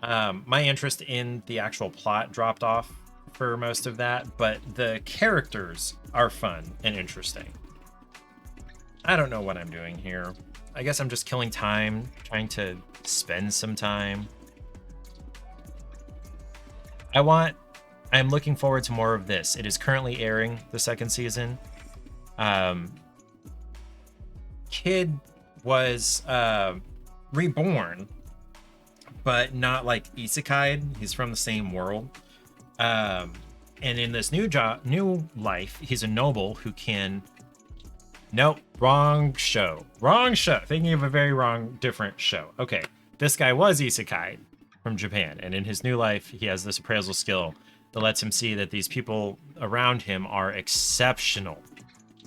My interest in the actual plot dropped off for most of that, but the characters are fun and interesting. I don't know what I'm doing here. I guess I'm just killing time, trying to spend some time. I'm looking forward to more of this. It is currently airing the second season. Kid was reborn, but not like isekai. He's from the same world. And in this new life, he's a noble who can. Nope, wrong show. Wrong show. Thinking of a very different show. Okay, this guy was isekai from Japan, and in his new life, he has this appraisal skill that lets him see that these people around him are exceptional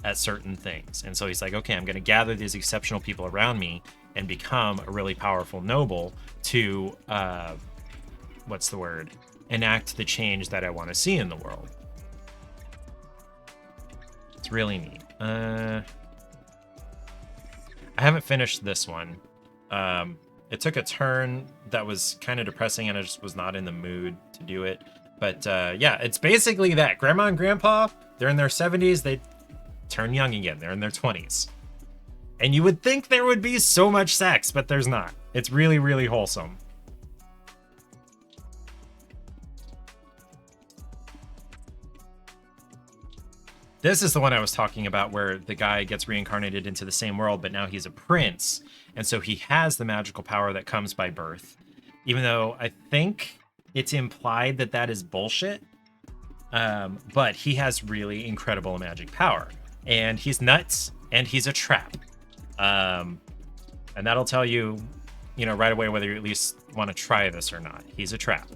at certain things. And so he's like, okay, I'm going to gather these exceptional people around me and become a really powerful noble to, what's the word? Enact the change that I want to see in the world. It's really neat. I haven't finished this one. It took a turn that was kind of depressing and I just was not in the mood to do it. But yeah, it's basically that. Grandma and grandpa, they're in their 70s. They turn young again. They're in their 20s. And you would think there would be so much sex, but there's not. It's really, really wholesome. This is the one I was talking about where the guy gets reincarnated into the same world, but now he's a prince. And so he has the magical power that comes by birth. Even though I think it's implied that that is bullshit. But he has really incredible magic power. And he's nuts, and he's a trap. And that'll tell you, right away whether you at least want to try this or not. He's a trap.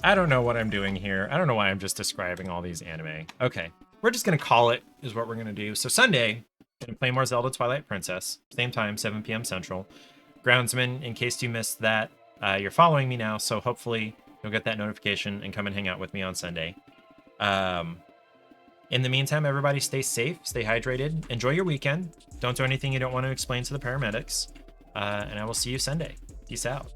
I don't know what I'm doing here. I don't know why I'm just describing all these anime. Okay, we're just going to call it is what we're going to do. So Sunday, going to play more Zelda Twilight Princess. Same time, 7 p.m. Central. Groundsman, in case you missed that, you're following me now, so hopefully you'll get that notification and come and hang out with me on Sunday. In the meantime, everybody stay safe, stay hydrated, enjoy your weekend. Don't do anything you don't want to explain to the paramedics. And I will see you Sunday. Peace out.